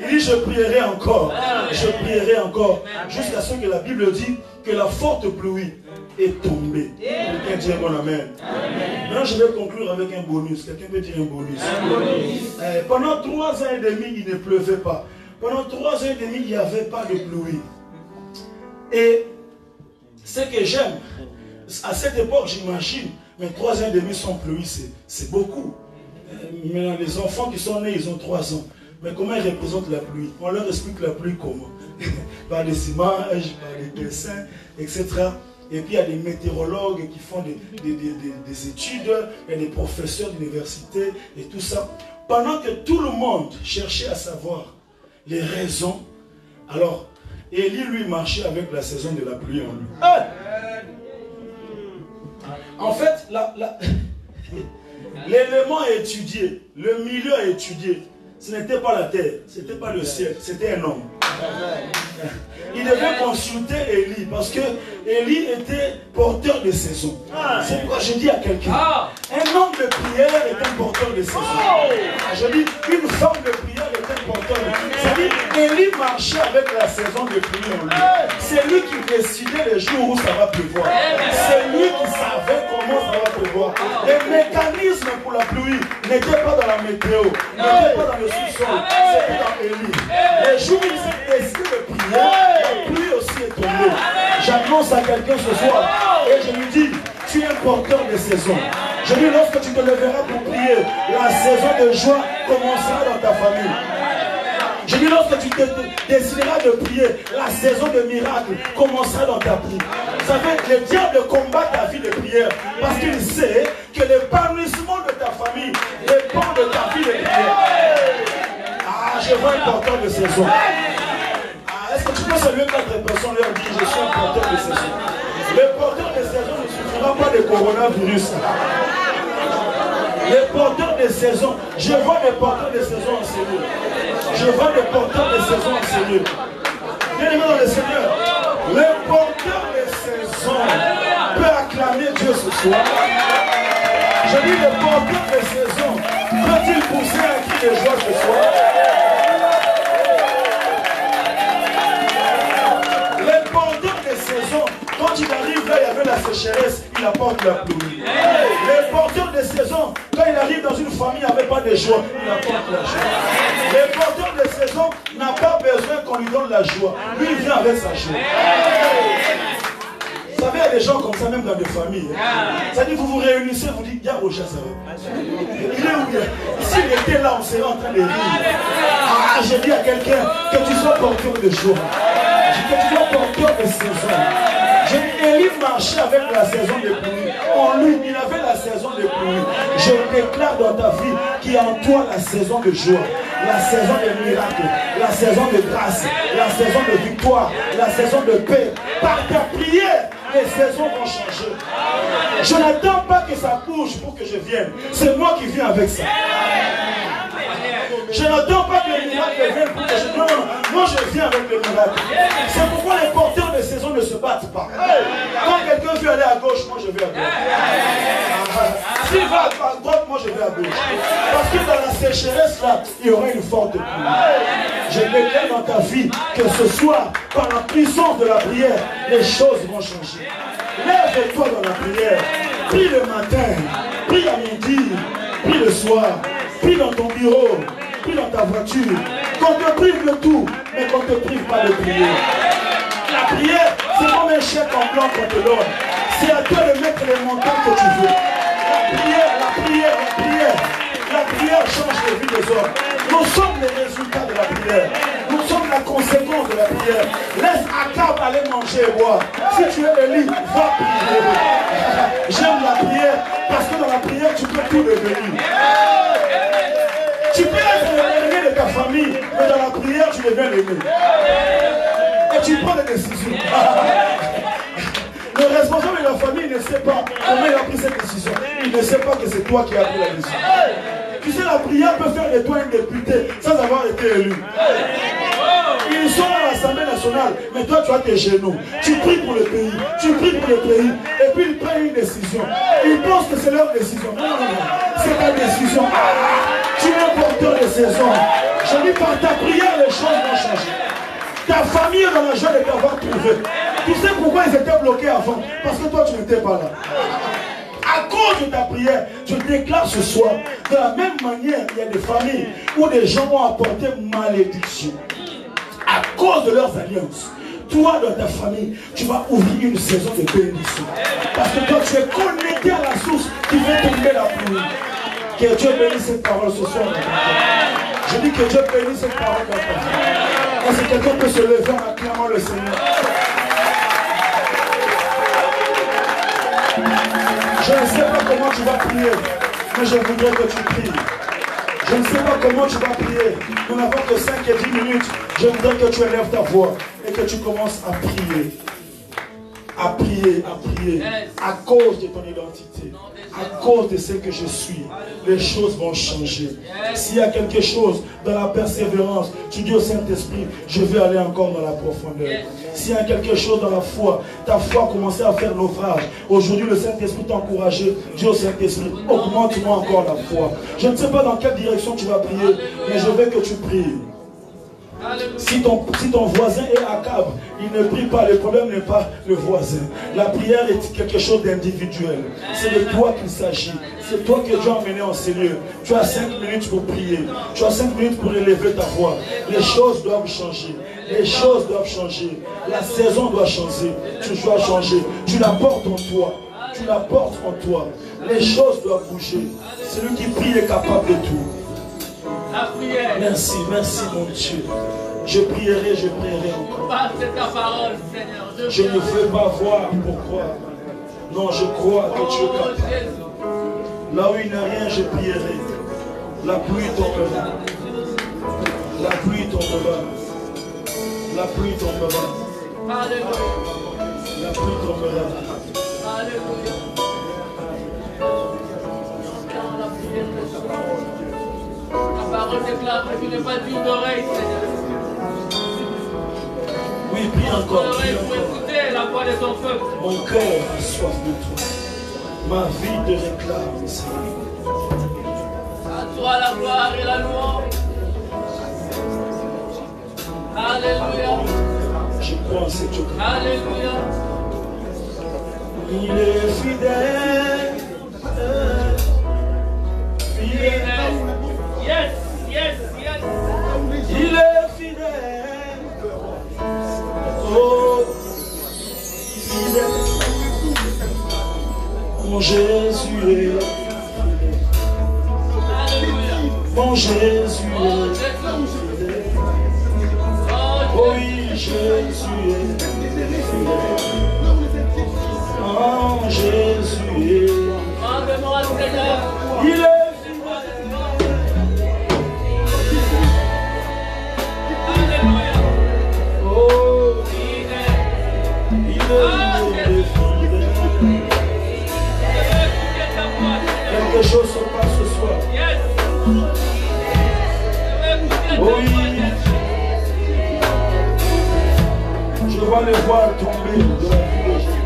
Il dit, je prierai encore. Je prierai encore. Jusqu'à ce que la Bible dit que la forte pluie est tombée. Quelqu'un dit bon amen. Maintenant, je vais conclure avec un bonus. Quelqu'un peut dire un bonus? Pendant 3 ans et demi, il ne pleuvait pas. Pendant 3 ans et demi, il n'y avait pas de pluie. Et ce que j'aime, à cette époque, j'imagine, mais 3 ans et demi sans pluie, c'est beaucoup. Maintenant, les enfants qui sont nés, ils ont 3 ans. Mais comment ils représentent la pluie? On leur explique la pluie comment? Par des images, par des dessins, etc. Et puis il y a des météorologues qui font des études, il y a des professeurs d'université et tout ça. Pendant que tout le monde cherchait à savoir les raisons, alors Élie lui marchait avec la saison de la pluie en lui. En fait, l'élément à étudier, le milieu à étudier, ce n'était pas la terre, ce n'était pas le ciel, c'était un homme. Il devait consulter Élie parce que Élie était porteur de saison. C'est pourquoi je dis à quelqu'un, un homme de prière est un porteur de saison. Je dis, une femme de prière est un porteur de saison. C'est-à-dire, Élie marchait avec la saison de pluie en lui. C'est lui qui décidait les jours où ça va pleuvoir. C'est lui qui savait comment ça va pleuvoir. Les mécanismes pour la pluie n'étaient pas dans la météo, n'étaient pas dans le sous-sol, c'était dans Élie. Les jours où il s'est décidé de prier, la pluie aussi est tombée. J'annonce à quelqu'un ce soir et je lui dis, tu es un porteur de saison. Je dis, lorsque tu te lèveras pour prier, la saison de joie commencera dans ta famille. Je dis, lorsque tu décideras de prier, la saison de miracle commencera dans ta vie. Vous savez, le diable combat ta vie de prière parce qu'il sait que l'épanouissement de ta famille dépend de ta vie de prière. Je vois un porteur de saison. Est-ce que tu peux saluer 4 personnes leur dire je suis un porteur de saison? Le porteur de saison ne suffira pas de coronavirus. Les porteurs de saison, je vois des porteurs de saison en Seigneur. Je vois des porteurs de saison en Seigneur. Bien-aimé dans le Seigneur, le porteur de saison peut acclamer Dieu ce soir. Je dis le porteur de saison peut-il pousser un cri de joie ce soir? Quand il arrive là, il y avait la sécheresse, il apporte la pluie. Les porteurs de saison, quand il arrive dans une famille, il n'y avait pas de joie, il apporte la joie. Les porteurs de saison n'a pas besoin qu'on lui donne la joie. Lui, il vient avec sa joie. Vous savez, il y a des gens comme ça, même dans des familles. Ça dit, vous vous réunissez, vous dites, Y'a Rocha, ça va. Il est où? S'il était là, on serait en train de rire. J'ai dit à quelqu'un que tu sois porteur de joie. Que tu sois porteur de saison. Élie marchait avec la saison de pluie. En lui, il avait la saison de pluie. Je déclare dans ta vie qu'il y a en toi la saison de joie, la saison de miracle, la saison de grâce, la saison de victoire, la saison de paix. Par ta prière, les saisons vont changer. Je n'attends pas que ça bouge pour que je vienne. C'est moi qui viens avec ça. Je n'attends pas que le miracle vienne pour que je... Non, moi je viens avec le miracle. C'est pourquoi les porteurs de saison ne se battent pas. Quand quelqu'un veut aller à gauche, moi je vais à gauche. S'il va à droite, moi je vais à gauche. Parce que dans la sécheresse là, il y aura une forte pluie. Je déclare dans ta vie que ce soir, par la puissance de la prière, les choses vont changer. Lève-toi dans la prière. Prie le matin, prie à midi, prie le soir, prie dans ton bureau, prie dans ta voiture. Qu'on te prive de tout, mais qu'on ne te prive pas de prier. La prière, c'est comme un chèque en blanc qu'on te donne. C'est à toi de mettre les montants que tu veux. La prière, la prière, la prière. La prière change les vies des hommes. Nous sommes les résultats de la prière. Nous sommes la conséquence de la prière. Laisse Akab aller manger et boire. Si tu es Élie, va prier. J'aime la prière parce que dans la prière, tu peux tout devenir. Tu peux être l'ennemi de ta famille, mais dans la prière, tu deviens l'aimé. Et tu prends des décisions. Le responsable de la famille ne sait pas comment il a pris cette décision. Il ne sait pas que c'est toi qui as pris la décision. Tu sais, la prière peut faire de toi un député sans avoir été élu. Ils sont à l'Assemblée nationale, mais toi tu as tes genoux. Tu pries pour le pays, tu pries pour le pays, et puis ils prennent une décision. Ils pensent que c'est leur décision. Non, non, non, c'est ta décision. Tu es un porteur de saison. Je dis par ta prière, les choses vont changer. Ta famille est dans la joie de t'avoir trouvé. Tu sais pourquoi ils étaient bloqués avant? Parce que toi tu n'étais pas là. À cause cause de ta prière, je déclare ce soir, de la même manière, il y a des familles où des gens ont apporté malédiction à cause de leurs alliances. Toi, dans ta famille, tu vas ouvrir une saison de bénédiction. Parce que toi, tu es connecté à la source qui fait tomber la pluie. Que Dieu bénisse cette parole ce soir. Je dis que Dieu bénisse cette parole dans ta vie. Est-ce que quelqu'un peut se lever en acclamant le Seigneur? Je ne sais pas comment tu vas prier, mais je voudrais que tu pries. Je ne sais pas comment tu vas prier. Nous n'avons que 5 et 10 minutes. Je voudrais que tu élèves ta voix et que tu commences à prier. À prier, à prier. À cause de ton identité. À cause de ce que je suis. Les choses vont changer. S'il y a quelque chose dans la persévérance, tu dis au Saint-Esprit, je vais aller encore dans la profondeur. S'il y a quelque chose dans la foi, ta foi a commencé à faire naufrage. Aujourd'hui, le Saint-Esprit t'a encouragé. Dis au Saint-Esprit, augmente-moi encore la foi. Je ne sais pas dans quelle direction tu vas prier, mais je veux que tu pries. Si ton voisin est accable, il ne prie pas. Le problème n'est pas le voisin. La prière est quelque chose d'individuel. C'est de toi qu'il s'agit. C'est toi que Dieu a emmené en ces lieux. Tu as 5 minutes pour prier. Tu as 5 minutes pour élever ta voix. Les choses doivent changer. Les choses doivent changer. La saison doit changer. Tu dois changer. Tu la portes en toi. Tu la portes en toi. Les choses doivent bouger. Celui qui prie est capable de tout. Merci, merci mon Dieu. Je prierai encore. Je ne veux pas voir pourquoi. Non, je crois que tu es capable. Là où il n'y a rien, je prierai. La pluie tombera. La pluie tombera. La pluie tombera. La pluie tombera. La parole déclare que tu n'es pas d'une oreille, Seigneur. Oui, prie encore. Pour écouter la voix de ton peuple. Mon cœur a soif de toi. Ma vie te réclame, Seigneur. À toi la gloire et la louange. Alléluia. Je crois en ce Dieu. Alléluia. Il est fidèle. Fidèle. Yes, yes, yes. Il est fidèle. Oh, fidèle. Mon Jésus est fidèle. Alléluia. Mon Jésus est fidèle. Oh oui, Jésus est fidèle. Oh, Jésus est. Rendez-moi, Seigneur. Il est quelque chose se passe ce soir. Oui. Je vois les voiles tomber de la vie de Jésus.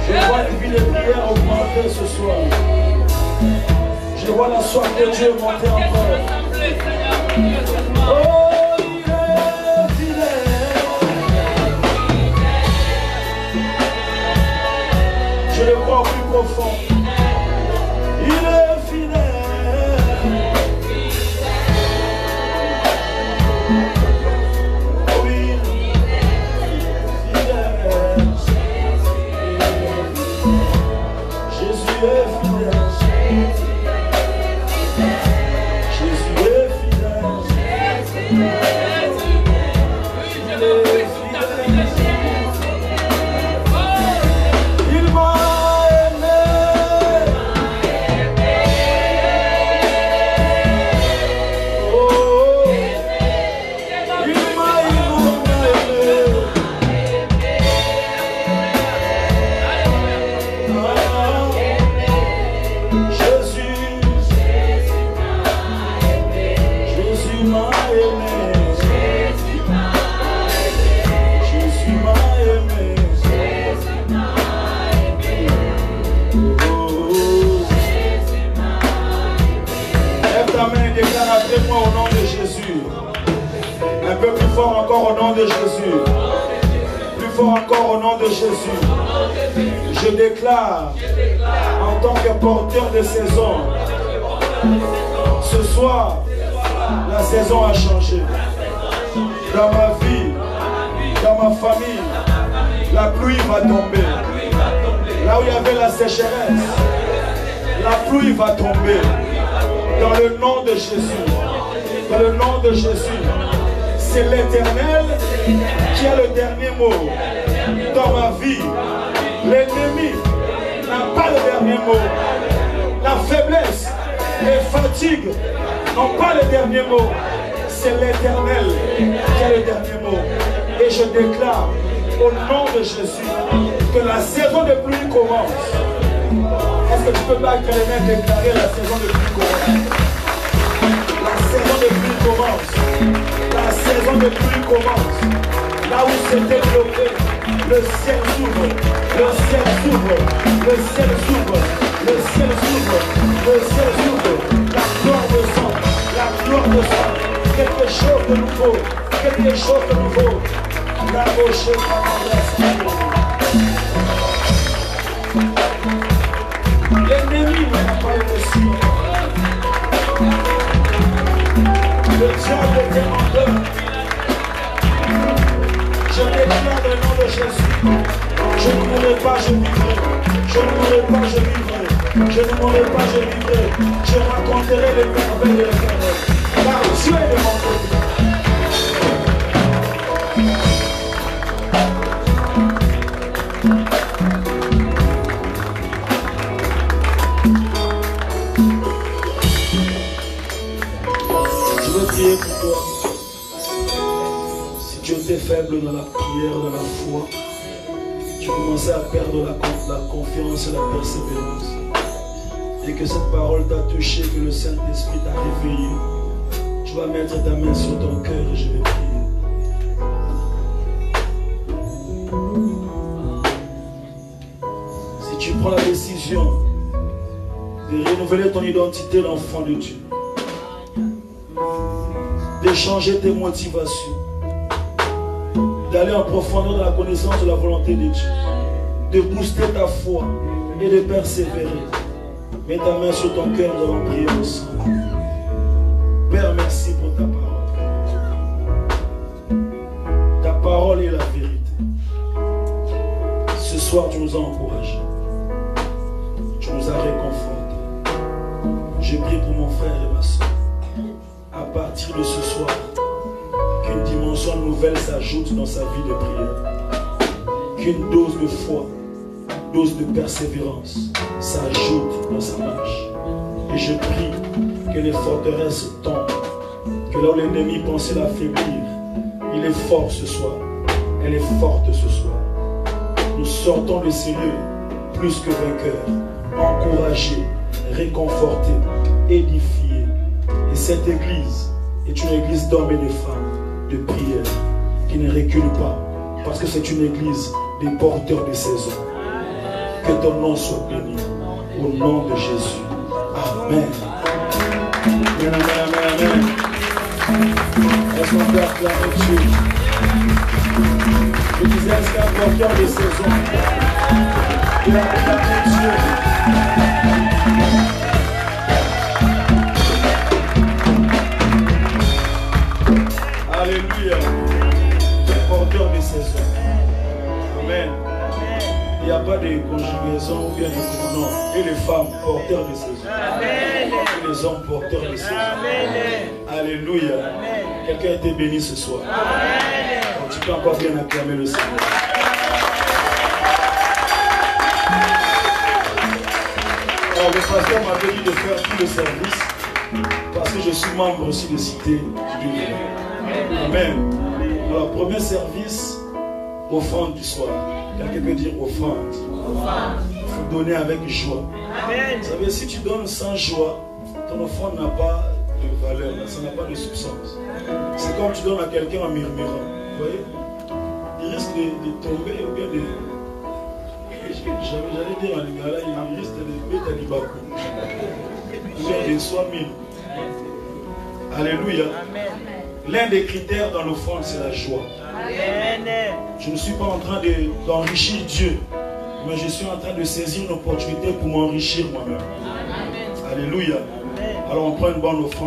Je vois les vies de prière augmenter ce soir. Je vois la soif de Dieu monter encore. Oh, il est fidèle. Je le crois au plus profond. Il est fidèle. Oui, fidèle. Jésus est fidèle. Jésus est fidèle. Il m'a Moi au nom de Jésus. Un peu plus fort encore au nom de Jésus. Plus fort encore au nom de Jésus. Je déclare en tant que porteur de saison, ce soir, la saison a changé. Dans ma vie, dans ma famille, la pluie va tomber. Là où il y avait la sécheresse, la pluie va tomber. Dans le nom de Jésus. Dans le nom de Jésus. C'est l'Éternel qui a le dernier mot. Dans ma vie, l'ennemi n'a pas le dernier mot. La faiblesse, les fatigues n'ont pas le dernier mot. C'est l'Éternel qui a le dernier mot. Et je déclare au nom de Jésus que la saison de pluie commence. Est-ce que tu peux pas clairement déclarer la saison de pluie commence? La saison de pluie commence. La saison de pluie commence. Là où c'était bloqué, le ciel s'ouvre. Le ciel s'ouvre. Le ciel s'ouvre. Le ciel s'ouvre. Le ciel s'ouvre. La gloire descend. La gloire descend. Quelque chose de nouveau. Quelque chose de nouveau. La roche l'ennemi n'a pas été sûr. Le diable était menteur. Je déclare le nom de Jésus. Je ne mourrai pas, je vivrai. Je ne mourrai pas, je vivrai. Je ne mourrai pas, je vivrai. Je raconterai les merveilles de l'Éternel. Car Dieu est de mon côté. Pour toi. Si tu étais faible dans la prière, dans la foi, tu commençais à perdre la confiance et la persévérance, et que cette parole t'a touché, que le Saint-Esprit t'a réveillé, tu vas mettre ta main sur ton cœur et je vais prier. Si tu prends la décision de renouveler ton identité d'enfant de Dieu, de changer tes motivations, d'aller en profondeur dans la connaissance de la volonté de Dieu, de booster ta foi et de persévérer. Mets ta main sur ton cœur, nous allons prier ensemble. Père, merci pour ta parole. Ta parole est la vérité. Ce soir, tu nous as encouragés. Tu nous as réconfortés. Je prie pour mon frère et ma soeur. À partir de ce soir, qu'une dimension nouvelle s'ajoute dans sa vie de prière. Qu'une dose de foi, dose de persévérance s'ajoute dans sa marche. Et je prie que les forteresses tombent. Que là où l'ennemi pensait l'affaiblir, il est fort ce soir. Elle est forte ce soir. Nous sortons de ces lieux plus que vainqueurs, encouragés, réconfortés, édifiés. Et cette église est une église d'hommes et de femmes de prière qui ne recule pas, parce que c'est une église des porteurs de saison. Que ton nom soit béni au nom de Jésus. Amen. Amen, amen, amen. Est-ce qu'on peut acclamer Dieu? Je disais, est-ce qu'un porteur de saison il a acclamé Dieu? Alléluia. Porteur de saison. Amen. Il n'y a pas de conjugaison ou bien de non. Et les femmes porteurs de saison. Amen. Et les hommes porteurs de saison. Amen. Alléluia. Quelqu'un a été béni ce soir. Amen. Donc, tu peux encore bien acclamer le Seigneur. Alors, le pasteur m'avait dit de faire tout le service parce que je suis membre aussi de Cité du Dieu. Amen. Alors, premier service, offrande du soir. Quelqu'un peut dire offrande. Il faut donner avec joie. Amen. Vous savez, si tu donnes sans joie, ton offrande n'a pas de valeur, ça n'a pas de substance. C'est comme tu donnes à quelqu'un en murmurant. Vous voyez? Il risque de tomber ou bien de... J'allais dire en lingala, il risque de mettre à l'ibakou. Ou bien de soi mille. Alléluia. L'un des critères dans l'offrande, c'est la joie. Amen. Je ne suis pas en train d'enrichir Dieu, Mais je suis en train de saisir une opportunité pour m'enrichir moi-même. Alléluia. Alors on prend une bonne offrande.